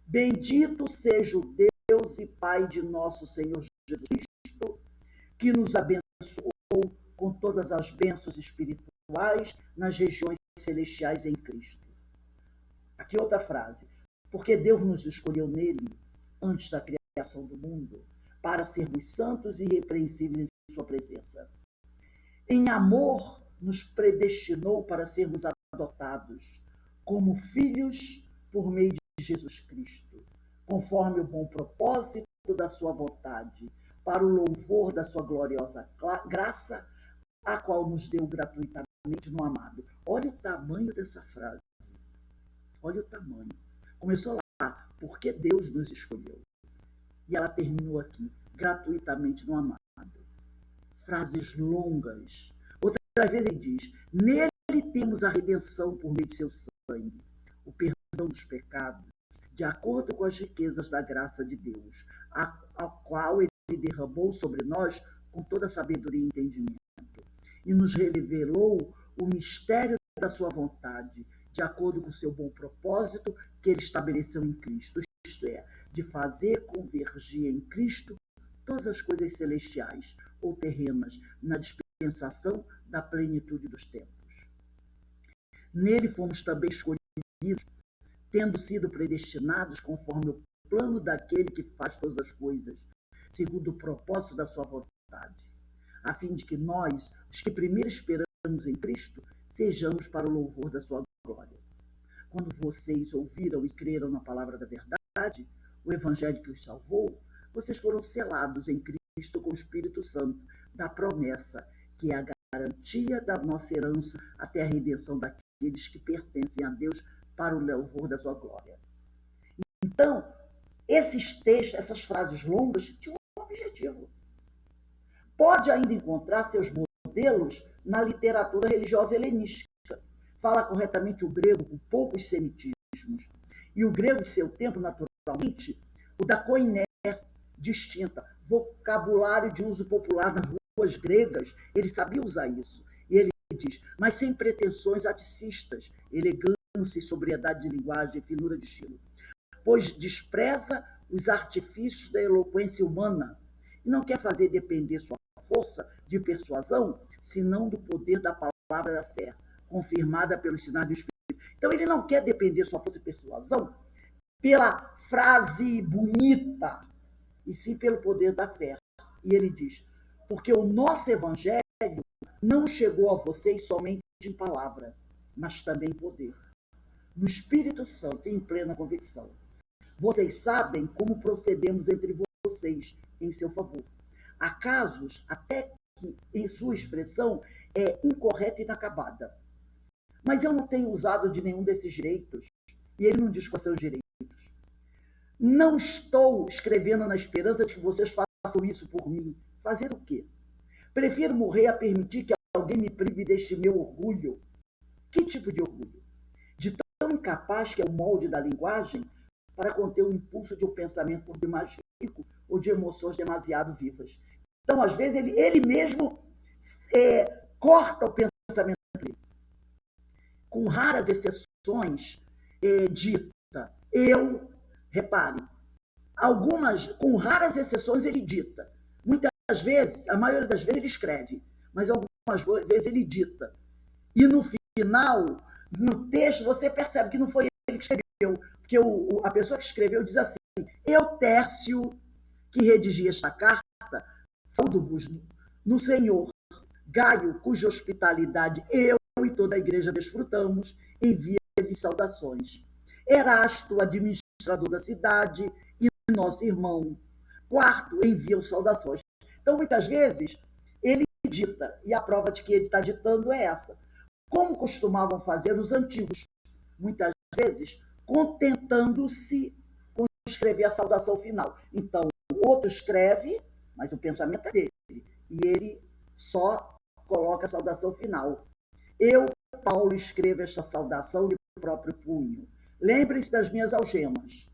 bendito seja o Deus e Pai de nosso Senhor Jesus Cristo, que nos abençoou com todas as bênçãos espirituais nas regiões celestiais em Cristo. Aqui outra frase. Porque Deus nos escolheu nele, antes da criação do mundo, para sermos santos e irrepreensíveis em sua presença. Em amor, nos predestinou para sermos adotados como filhos por meio de Jesus Cristo, conforme o bom propósito da sua vontade, para o louvor da sua gloriosa graça, a qual nos deu gratuitamente no amado. Olha o tamanho dessa frase. Olha o tamanho. Começou lá, porque Deus nos escolheu. E ela terminou aqui, gratuitamente no amado. Frases longas. Outra vez ele diz, nele temos a redenção por meio de seu sangue, o perdão dos pecados, de acordo com as riquezas da graça de Deus, a qual ele derramou sobre nós com toda a sabedoria e entendimento, e nos revelou o mistério da sua vontade, de acordo com o seu bom propósito que ele estabeleceu em Cristo, isto é, de fazer convergir em Cristo todas as coisas celestiais ou terrenas na dispensação da plenitude dos tempos. Nele fomos também escolhidos, tendo sido predestinados conforme o plano daquele que faz todas as coisas, segundo o propósito da sua vontade, a fim de que nós, os que primeiro esperamos em Cristo, sejamos para o louvor da sua glória. Quando vocês ouviram e creram na palavra da verdade, o evangelho que os salvou, vocês foram selados em Cristo com o Espírito Santo da promessa, que é a garantia da nossa herança até a redenção daqueles que pertencem a Deus para o louvor da sua glória. Então, esses textos, essas frases longas, tinham um objetivo. Pode ainda encontrar seus modelos na literatura religiosa helenística. Fala corretamente o grego com poucos semitismos. E o grego de seu tempo, naturalmente, o da koiné, distinta, vocabulário de uso popular nas ruas gregas, ele sabia usar isso. E ele diz, mas sem pretensões aticistas, elegância e sobriedade de linguagem, finura de estilo, pois despreza os artifícios da eloquência humana e não quer fazer depender sua força de persuasão, senão do poder da palavra da fé, confirmada pelos sinais do Espírito. Então ele não quer depender sua força de persuasão pela frase bonita, e sim pelo poder da fé. E ele diz, porque o nosso evangelho não chegou a vocês somente em palavra, mas também em poder, no Espírito Santo e em plena convicção. Vocês sabem como procedemos entre vocês em seu favor. Há casos até que, em sua expressão, é incorreta e inacabada. Mas eu não tenho usado de nenhum desses direitos, e ele não diz quais são os direitos. Não estou escrevendo na esperança de que vocês façam isso por mim. Fazer o quê? Prefiro morrer a permitir que alguém me prive deste meu orgulho. Que tipo de orgulho? De tão incapaz que é o molde da linguagem para conter o impulso de um pensamento por demais rico ou de emoções demasiado vivas. Então, às vezes, ele mesmo corta o pensamento dele. Com raras exceções, dita. Repare, com raras exceções, ele dita. Muitas vezes, a maioria das vezes, ele escreve, mas algumas vezes ele dita. E no final, no texto, você percebe que não foi ele que escreveu, porque a pessoa que escreveu diz assim, eu, Tércio, que redigi esta carta, saúdo-vos no Senhor, Gaio, cuja hospitalidade eu e toda a igreja desfrutamos, envia-lhe saudações. Erasto, administrador da cidade, e nosso irmão Quarto envia saudações. Então, muitas vezes, ele dita, e a prova de que ele está ditando é essa. Como costumavam fazer os antigos, muitas vezes contentando-se com escrever a saudação final. Então, o outro escreve, mas o pensamento é dele, e ele só coloca a saudação final. Eu, Paulo, escrevo esta saudação de próprio punho. Lembrem-se das minhas algemas.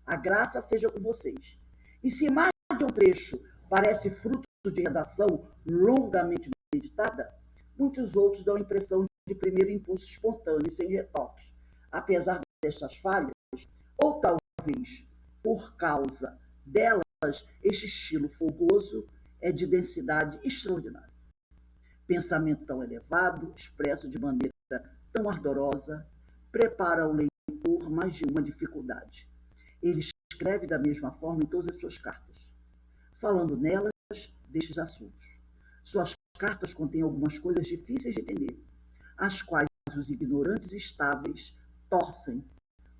A graça seja com vocês. E se mais de um trecho parece fruto de redação longamente meditada, muitos outros dão a impressão de primeiro impulso espontâneo, sem retoques. Apesar destas falhas, ou talvez por causa delas, este estilo fogoso é de densidade extraordinária. Pensamento tão elevado, expresso de maneira tão ardorosa, prepara o leitor mais de uma dificuldade. Ele escreve da mesma forma em todas as suas cartas, falando nelas destes assuntos. Suas cartas contêm algumas coisas difíceis de entender, as quais os ignorantes estáveis torcem,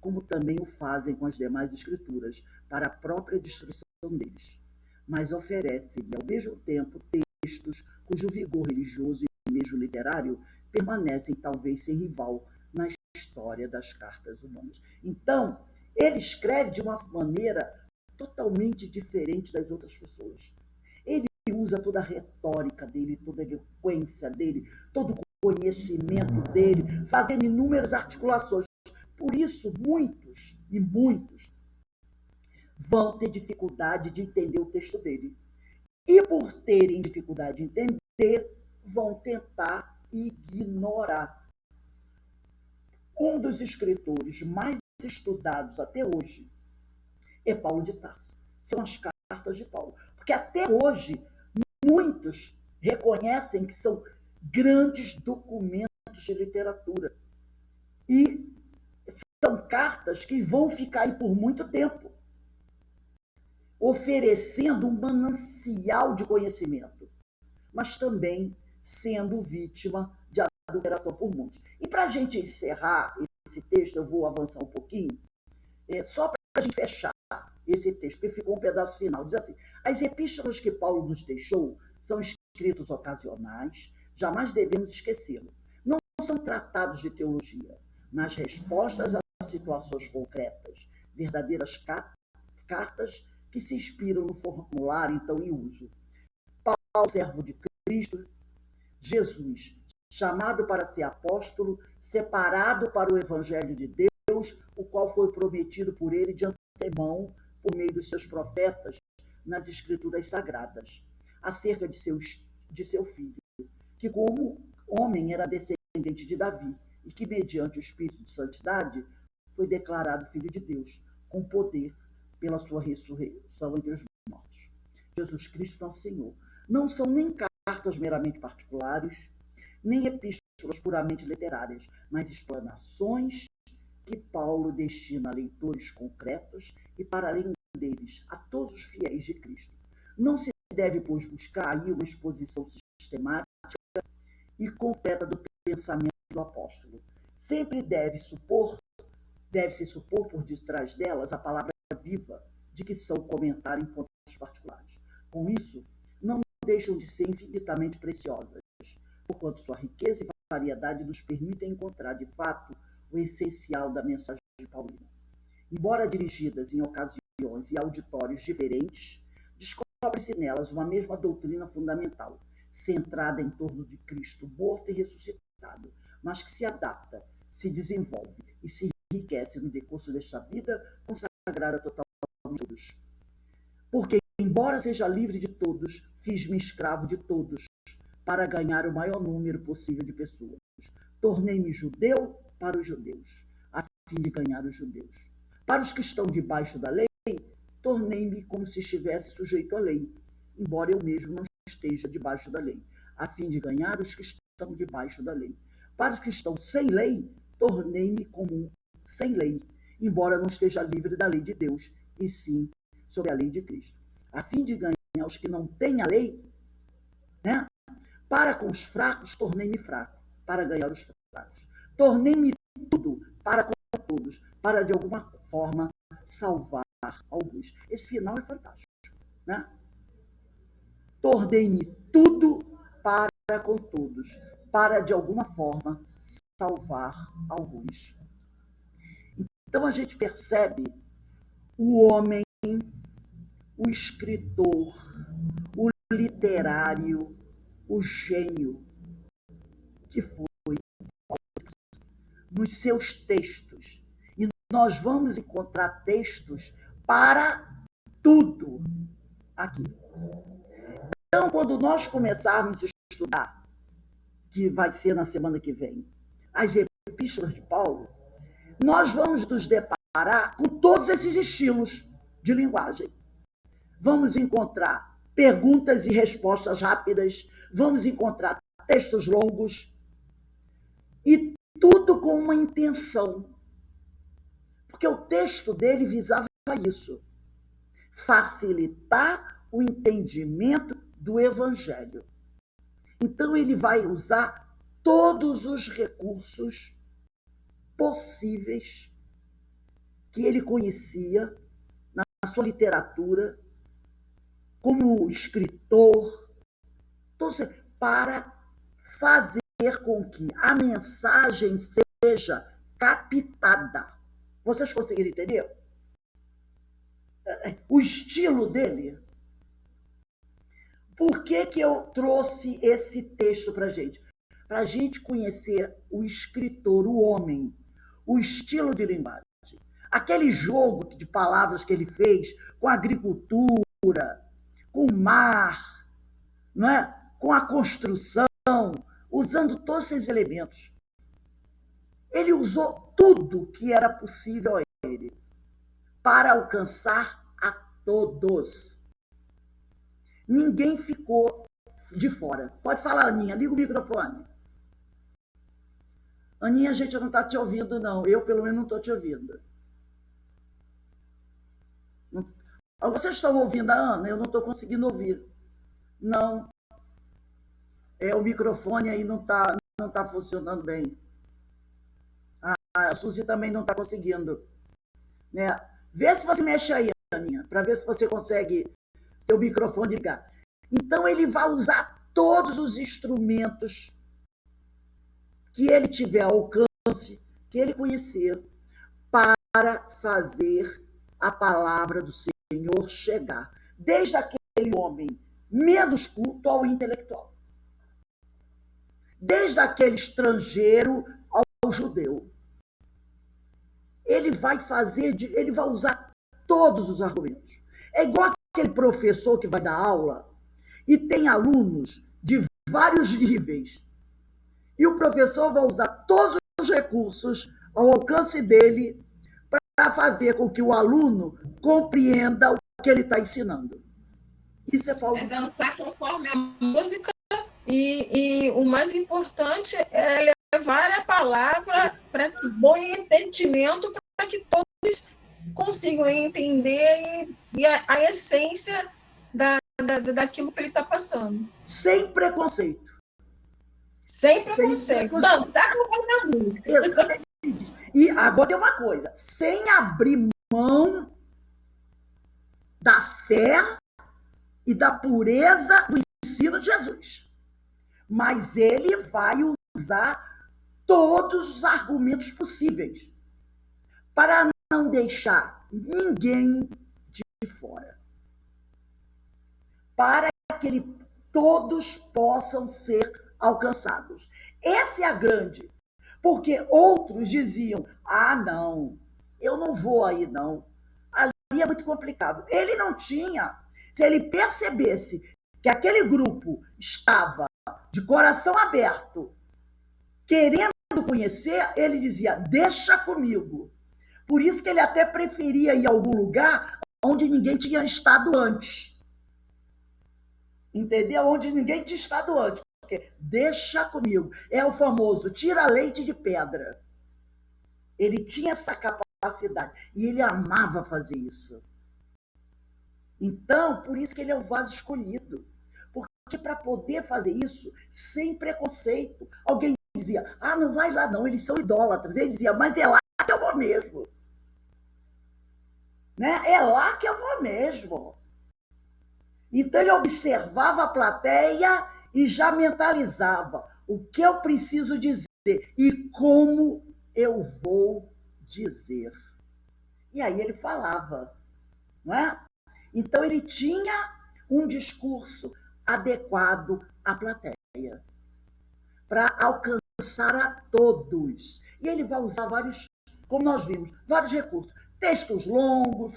como também o fazem com as demais escrituras, para a própria destruição deles. Mas oferece-lhe, ao mesmo tempo, textos cujo vigor religioso e mesmo literário permanecem talvez sem rival na história das cartas humanas. Então, ele escreve de uma maneira totalmente diferente das outras pessoas. Ele usa toda a retórica dele, toda a eloquência dele, todo o conhecimento dele, fazendo inúmeras articulações. Por isso, muitos vão ter dificuldade de entender o texto dele. E por terem dificuldade de entender, vão tentar ignorar. Um dos escritores mais estudados até hoje é Paulo de Tarso. São as cartas de Paulo. Porque até hoje, muitos reconhecem que são grandes documentos de literatura. E são cartas que vão ficar aí por muito tempo, oferecendo um manancial de conhecimento, mas também sendo vítima de adulteração por muitos. E para a gente encerrar esse texto, eu vou avançar um pouquinho, só para a gente fechar esse texto, porque ficou um pedaço final. Diz assim: as epístolas que Paulo nos deixou são escritos ocasionais, jamais devemos esquecê-lo. Não são tratados de teologia, mas respostas a situações concretas, verdadeiras cartas que se inspiram no formulário então em uso. Paulo, servo de Cristo, Jesus, chamado para ser apóstolo, separado para o evangelho de Deus, o qual foi prometido por ele de antemão por meio dos seus profetas nas escrituras sagradas, acerca de seu filho, que como homem era descendente de Davi e que mediante o Espírito de Santidade foi declarado Filho de Deus, com poder pela sua ressurreição entre os mortos. Jesus Cristo, nosso Senhor. Não são nem cartas meramente particulares, nem epístolas puramente literárias, mas explanações que Paulo destina a leitores concretos e, para além deles, a todos os fiéis de Cristo. Não se deve, pois, buscar aí uma exposição sistemática e completa do pensamento do apóstolo. Sempre deve-se supor por detrás delas a palavra viva de que são comentário em pontos particulares. Com isso, não deixam de ser infinitamente preciosas, porquanto sua riqueza e variedade nos permitem encontrar, de fato, o essencial da mensagem paulina. Embora dirigidas em ocasiões e auditórios diferentes, descobre-se nelas uma mesma doutrina fundamental, centrada em torno de Cristo morto e ressuscitado, mas que se adapta, se desenvolve e se enriquece no decurso desta vida consagrada totalmente a todos. Porque, embora seja livre de todos, fiz-me escravo de todos, para ganhar o maior número possível de pessoas. Tornei-me judeu para os judeus, a fim de ganhar os judeus. Para os que estão debaixo da lei, tornei-me como se estivesse sujeito à lei, embora eu mesmo não esteja debaixo da lei, a fim de ganhar os que estão debaixo da lei. Para os que estão sem lei, tornei-me como um sem lei, embora não esteja livre da lei de Deus, e sim sobre a lei de Cristo, a fim de ganhar os que não têm a lei, né? Para com os fracos, tornei-me fraco, para ganhar os fracos. Tornei-me tudo para com todos, para de alguma forma salvar alguns. Esse final é fantástico, né? Tornei-me tudo para com todos, para de alguma forma salvar alguns. Então a gente percebe o homem, o escritor, o literário, o gênio que foi nos seus textos. E nós vamos encontrar textos para tudo aqui. Então, quando nós começarmos a estudar, que vai ser na semana que vem, as epístolas de Paulo, nós vamos nos deparar com todos esses estilos de linguagem. Vamos encontrar perguntas e respostas rápidas, vamos encontrar textos longos, e tudo com uma intenção. Porque o texto dele visava isso, facilitar o entendimento do Evangelho. Então ele vai usar todos os recursos possíveis que ele conhecia na sua literatura, como escritor, para fazer com que a mensagem seja captada. Vocês conseguiram entender? O estilo dele. Por que eu trouxe esse texto para a gente? Para a gente conhecer o escritor, o homem, o estilo de linguagem. Aquele jogo de palavras que ele fez com a agricultura, com o mar, não é? Com a construção, usando todos esses elementos. Ele usou tudo que era possível a ele para alcançar a todos. Ninguém ficou de fora. Pode falar, Aninha, liga o microfone. Aninha, a gente não está te ouvindo, não. Eu, pelo menos, não estou te ouvindo. Vocês estão ouvindo a Ana? Eu não estou conseguindo ouvir. Não. O microfone aí não tá funcionando bem. A Suzy também não está conseguindo. Né? Vê se você mexe aí, Aninha, para ver se você consegue seu microfone ligar. Então, ele vai usar todos os instrumentos que ele tiver ao alcance, que ele conhecer, para fazer a palavra do Senhor chegar. Desde aquele homem menos culto ao intelectual. Desde aquele estrangeiro ao judeu. Ele vai usar todos os argumentos. É igual aquele professor que vai dar aula e tem alunos de vários níveis. E o professor vai usar todos os recursos ao alcance dele para fazer com que o aluno compreenda o que ele está ensinando. Isso é Paulo. É dançar conforme a música e o mais importante é levar a palavra para bom entendimento, para que todos consigam entender a essência daquilo que ele está passando. Sem preconceito. Sem preconceito. Dançar conforme a música. Exatamente. E agora tem uma coisa, sem abrir mão da fé e da pureza do ensino de Jesus. Mas ele vai usar todos os argumentos possíveis para não deixar ninguém de fora. Para que todos possam ser alcançados. Essa é a grande. Porque outros diziam, não, eu não vou aí não. Ali é muito complicado. Ele não tinha. Se ele percebesse que aquele grupo estava de coração aberto, querendo conhecer, ele dizia, deixa comigo. Por isso que ele até preferia ir a algum lugar onde ninguém tinha estado antes. Entendeu? Onde ninguém tinha estado antes. Porque deixa comigo. É o famoso tira leite de pedra. Ele tinha essa capacidade. E ele amava fazer isso. Então, por isso que ele é o vaso escolhido. Porque para poder fazer isso, sem preconceito, alguém dizia, não vai lá não, eles são idólatras. Ele dizia, mas é lá que eu vou mesmo. Né? É lá que eu vou mesmo. Então, ele observava a plateia e já mentalizava o que eu preciso dizer e como eu vou dizer. E aí ele falava, não é? Então, ele tinha um discurso adequado à plateia para alcançar a todos. E ele vai usar vários, como nós vimos, vários recursos. Textos longos,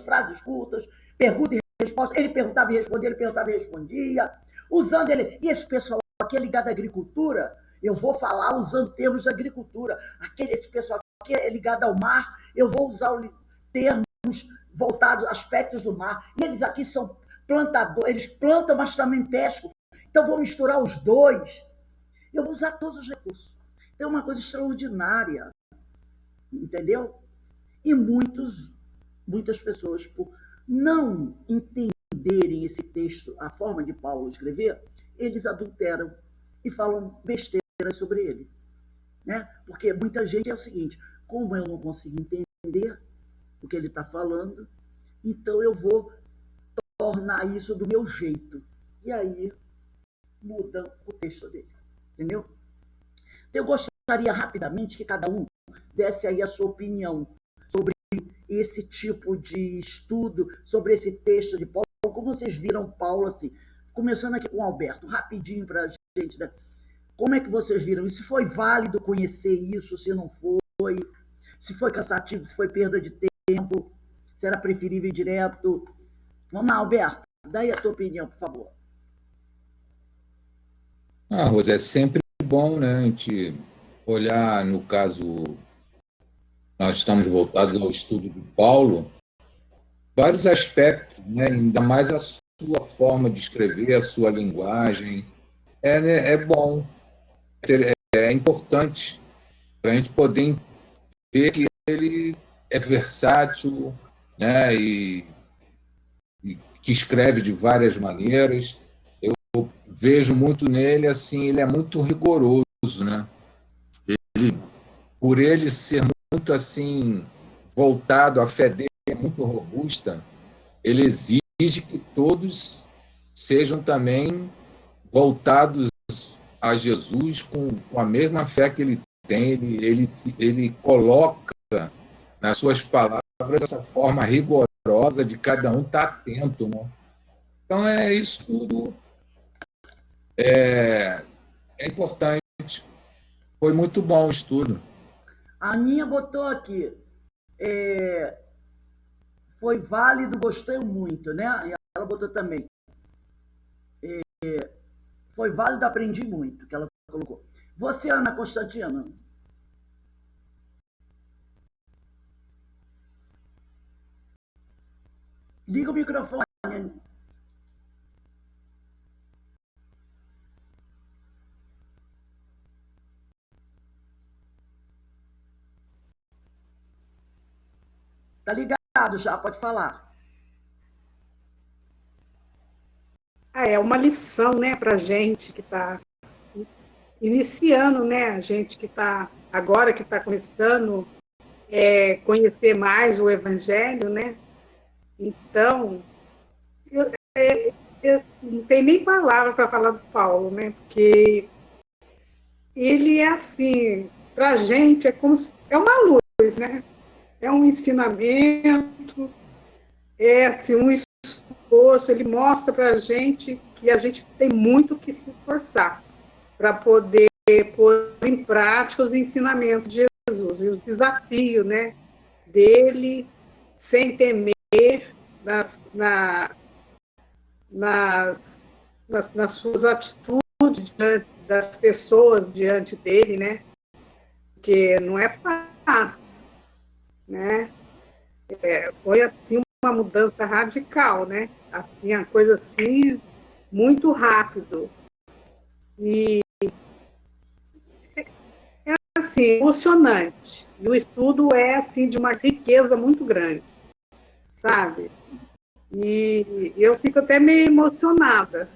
frases curtas, pergunta e resposta. Ele perguntava e respondia, ele perguntava e respondia. Usando ele. E esse pessoal aqui é ligado à agricultura, eu vou falar usando termos de agricultura. Esse pessoal aqui é ligado ao mar, eu vou usar termos voltados a aspectos do mar. E eles aqui são plantadores, eles plantam, mas também pescam. Então, vou misturar os dois. Eu vou usar todos os recursos. É uma coisa extraordinária. Entendeu? E muitas pessoas, por não entenderem esse texto, a forma de Paulo escrever, eles adulteram e falam besteiras sobre ele. Né? Porque muita gente é o seguinte, como eu não consigo entender o que ele está falando, então eu vou tornar isso do meu jeito. E aí muda o texto dele. Entendeu? Então, eu gostaria rapidamente que cada um desse aí a sua opinião sobre esse tipo de estudo, sobre esse texto de Paulo. Como vocês viram Paulo assim? Começando aqui com o Alberto, rapidinho para a gente, né? Como é que vocês viram? E se foi válido conhecer isso, se não foi? Se foi cansativo, se foi perda de tempo? Se era preferível ir direto? Vamos lá, Alberto, dá aí a tua opinião, por favor. Rosé, é sempre bom, né, a gente olhar, no caso, nós estamos voltados ao estudo de Paulo, vários aspectos, né, ainda mais a sua forma de escrever, a sua linguagem. É bom, é importante para a gente poder ver que ele é versátil, né? E que escreve de várias maneiras. Eu vejo muito nele assim, ele é muito rigoroso, né? Por ele ser muito assim voltado, a fé dele é muito robusta, ele exige que todos sejam também voltados a Jesus com a mesma fé que ele tem. Ele coloca nas suas palavras essa forma rigorosa de cada um estar atento, né? Então, isso tudo é importante. Foi muito bom o estudo. A Aninha botou aqui, foi válido, gostei muito, né? E ela botou também, foi válido, aprendi muito, que ela colocou. Você, Ana Constantino? Liga o microfone. Tá ligado já, pode falar. É uma lição, né, para a gente que está iniciando, né, a gente que está agora que está começando conhecer mais o Evangelho, né? Então, eu não tem nem palavra para falar do Paulo, né? Porque ele é assim, para a gente é uma luz, né? É um ensinamento, é assim, um esforço, ele mostra para a gente que a gente tem muito que se esforçar para poder pôr em prática os ensinamentos de Jesus e o desafio, né, dele, sem temer nas suas atitudes diante das pessoas diante dele, né, porque não é fácil, né, foi assim uma mudança radical, né, assim, a coisa assim, muito rápido, e assim, emocionante. E o estudo é assim de uma riqueza muito grande, sabe? E eu fico até meio emocionada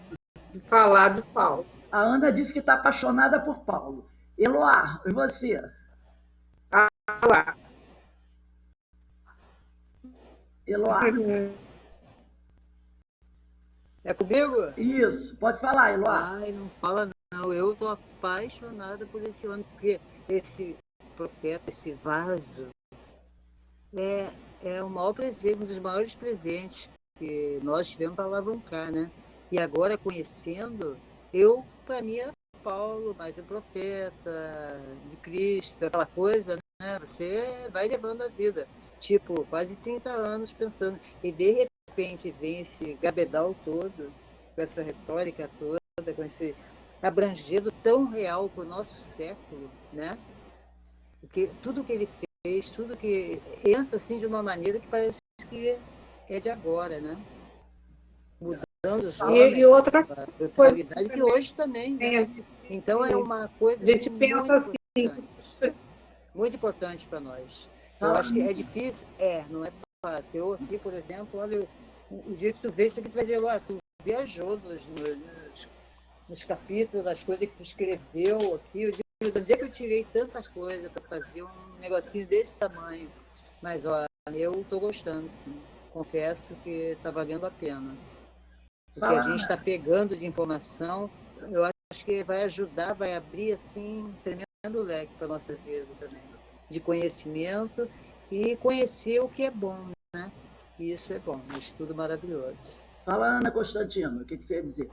de falar de Paulo. A Ana disse que está apaixonada por Paulo. Eloá, e você? Falar. Eloá. É comigo? Isso, pode falar, Eloá. Ai, não fala não. Eu estou apaixonada por esse homem, porque esse profeta, esse vaso, é o maior presente, um dos maiores presentes que nós tivemos para alavancar, né? E agora, conhecendo, para mim, era Paulo, mais um profeta de Cristo, aquela coisa, né? Você vai levando a vida. Tipo, quase 30 anos pensando. E, de repente, vem esse gabedal todo, com essa retórica toda, com esse abrangido tão real para o nosso século, né? Porque tudo que ele fez, tudo que entra assim de uma maneira que parece que é de agora, né? Mudando os homens, E outra a personalidade que hoje também, né? Então é uma coisa a gente assim, pensa assim, muito importante para nós. Eu acho que é difícil, não é fácil. Eu aqui, por exemplo, olha, o jeito que tu vê isso aqui, tu vai dizer, tu viajou nos capítulos, das coisas que tu escreveu aqui. Eu digo, de onde é que eu tirei tantas coisas para fazer um negocinho desse tamanho? Mas, olha, eu estou gostando, sim. Confesso que está valendo a pena. Porque a gente está pegando de informação, eu acho que vai ajudar, vai abrir, assim, um tremendo leque para a nossa vida também, de conhecimento e conhecer o que é bom, né? E isso é bom, um estudo maravilhoso. Fala, Ana Constantino, o que você ia dizer?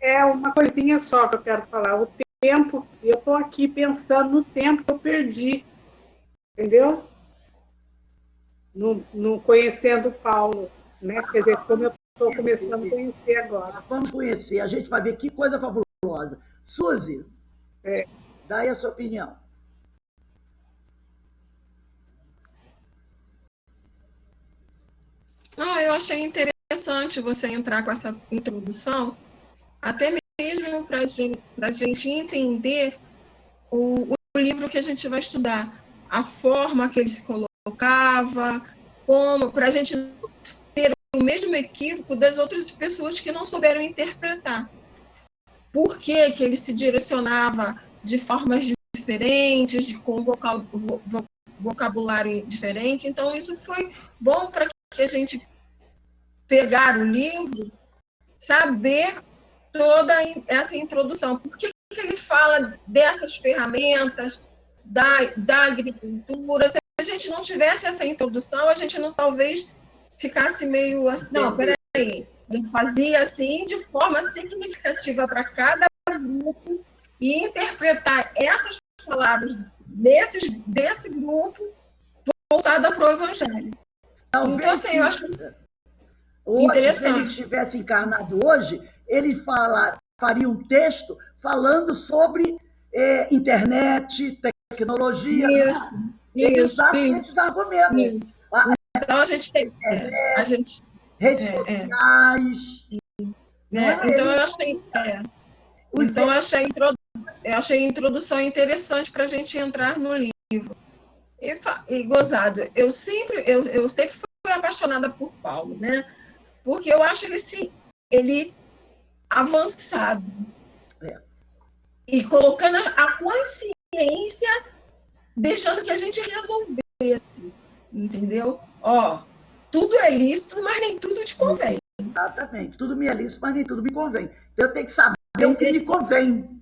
É uma coisinha só que eu quero falar. O tempo, eu estou aqui pensando no tempo que eu perdi, entendeu? No conhecendo Paulo, né? Quer dizer, como eu estou começando a conhecer agora. Vamos conhecer, a gente vai ver que coisa fabulosa. Suzy, dá aí a sua opinião. Eu achei interessante interessante você entrar com essa introdução, até mesmo para a gente entender o livro que a gente vai estudar, a forma que ele se colocava, como, para a gente ter o mesmo equívoco das outras pessoas que não souberam interpretar. Por que que ele se direcionava de formas diferentes, com vocabulário diferente? Então, isso foi bom para que a gente pegar o livro, saber toda essa introdução. Por que que ele fala dessas ferramentas da agricultura? Se a gente não tivesse essa introdução, a gente não talvez ficasse meio assim, não, peraí, ele fazia assim de forma significativa para cada grupo e interpretar essas palavras desse grupo voltada para o Evangelho. Talvez, então, assim, eu acho hoje, interessante. se ele estivesse encarnado hoje, ele faria um texto falando sobre internet, tecnologia. Ele usasse esses argumentos. Então, a gente tem... redes sociais. Então, eu achei... Então, eu achei a introdução interessante para a gente entrar no livro. E gozado, eu sempre fui apaixonada por Paulo, né? Porque eu acho ele avançado. E colocando a consciência, deixando que a gente resolvesse, entendeu? Tudo é lícito, mas nem tudo te convém. Exatamente, tudo me é lícito, mas nem tudo me convém. Então, eu tenho que saber o que me convém.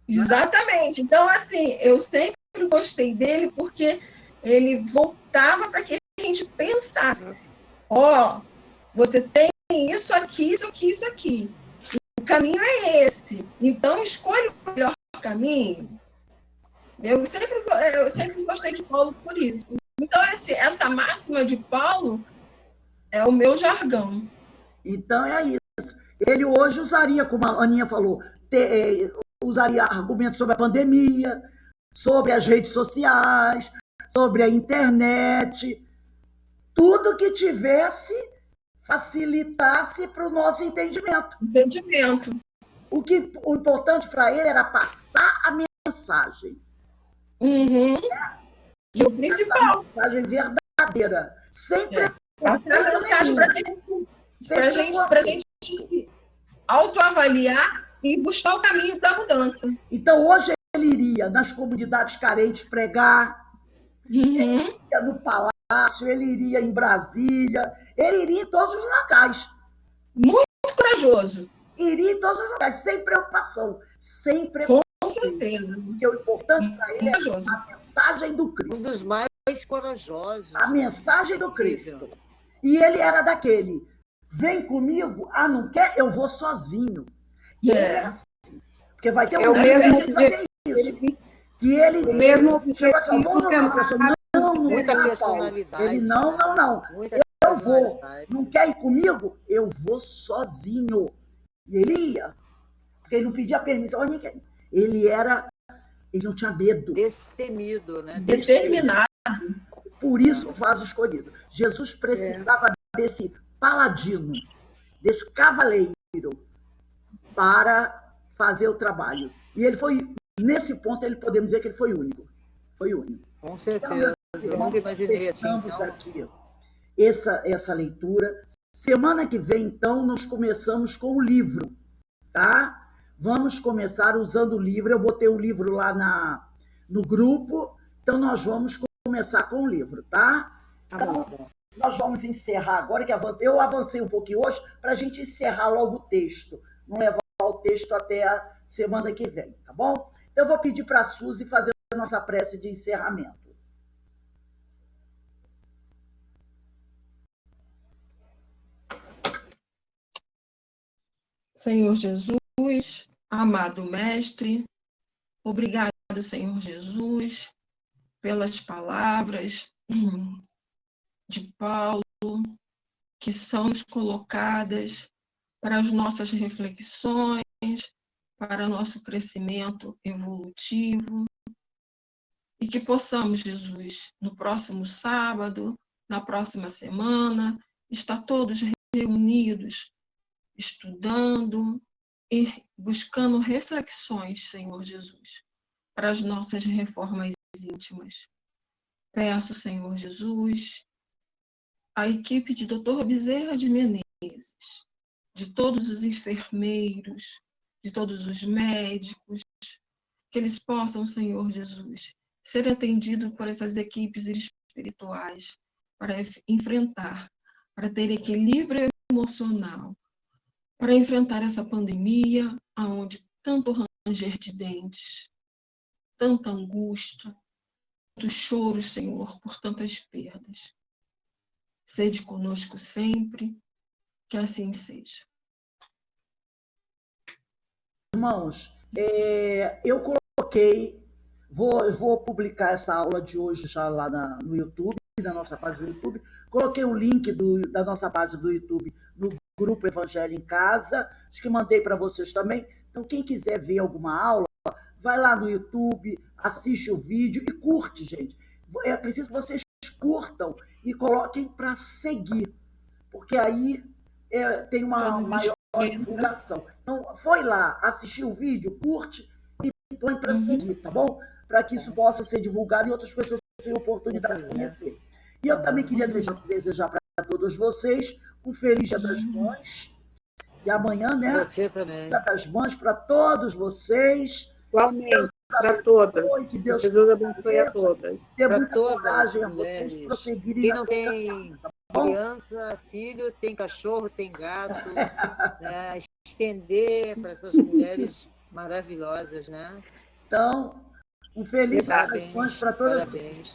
Exatamente. Então, assim, eu sempre gostei dele porque ele voltava para que a gente pensasse. Você tem isso aqui, isso aqui, isso aqui. O caminho é esse. Então, escolha o melhor caminho. Eu sempre gostei de Paulo por isso. Então, essa máxima de Paulo é o meu jargão. Então, é isso. Ele hoje usaria, como a Aninha falou, usaria argumentos sobre a pandemia, sobre as redes sociais, sobre a internet, tudo que facilitasse para o nosso entendimento. O importante para ele era passar a mensagem. E o principal. A mensagem verdadeira. Sempre passar a mensagem para a gente se autoavaliar e buscar o caminho da mudança. Então, hoje ele iria nas comunidades carentes pregar, ele iria no Palácio, ele iria em Brasília, ele iria em todos os locais. Muito corajoso. Iria em todos os locais, sem preocupação. Com certeza. Porque o importante para ele é a mensagem do Cristo. Um dos mais corajosos. A mensagem do Cristo. E ele era daquele, vem comigo, não quer? Eu vou sozinho. Assim, porque vai ter um mesmo que vai ver isso. E ele mesmo muita personalidade. Ele não. Eu vou. Não quer ir comigo? Eu vou sozinho. E ele ia. Porque ele não pedia permissão a ninguém. Ele não tinha medo. Destemido, né? Determinado. Por isso o vaso escolhido. Jesus precisava desse paladino, desse cavaleiro, para fazer o trabalho. E ele foi, nesse ponto, podemos dizer que ele foi único. Foi único. Com certeza. Eu nunca imaginei assim. Então, aqui essa leitura. Semana que vem, então, nós começamos com o livro, tá? Vamos começar usando o livro. Eu botei o livro lá no grupo, então nós vamos começar com o livro, tá? Então, nós vamos encerrar agora, eu avancei um pouquinho hoje, para a gente encerrar logo o texto, não levar o texto até a semana que vem, tá bom? Então, eu vou pedir para a Suzy fazer a nossa prece de encerramento. Senhor Jesus, amado Mestre, obrigado, Senhor Jesus, pelas palavras de Paulo, que são nos colocadas para as nossas reflexões, para nosso crescimento evolutivo, e que possamos, Jesus, no próximo sábado, na próxima semana, estar todos reunidos, estudando e buscando reflexões, Senhor Jesus, para as nossas reformas íntimas. Peço, Senhor Jesus, a equipe de Dr. Bezerra de Menezes, de todos os enfermeiros, de todos os médicos, que eles possam, Senhor Jesus, ser atendidos por essas equipes espirituais para enfrentar, para ter equilíbrio emocional, para enfrentar essa pandemia, aonde tanto ranger de dentes, tanta angústia, tantos choros, Senhor, por tantas perdas. Sede conosco sempre, que assim seja. Irmãos, eu coloquei, vou publicar essa aula de hoje já lá no YouTube, na nossa página do YouTube. Coloquei o link da nossa página do YouTube no grupo Evangelho em Casa, acho que mandei para vocês também. Então, quem quiser ver alguma aula, vai lá no YouTube, assiste o vídeo e curte, gente. É preciso que vocês curtam e coloquem para seguir, porque aí tem uma maior divulgação. Então, foi lá, assistiu o vídeo, curte e põe para seguir, tá bom? Para que isso possa ser divulgado e outras pessoas tenham oportunidade de conhecer. E eu também queria desejar para todos vocês um feliz Dia das Mães. E amanhã, né? Você também. Dia das Mães para todos vocês. Igualmente, para todas. Que Deus Jesus abençoe a todas. Dê Para muita todas coragem a as vocês mulheres. prosseguirem. Quem não tem criança, filho, tem cachorro, tem gato, né? Estender para essas mulheres maravilhosas, né? Então, um feliz Dia das Parabéns, Mães para todas. parabéns.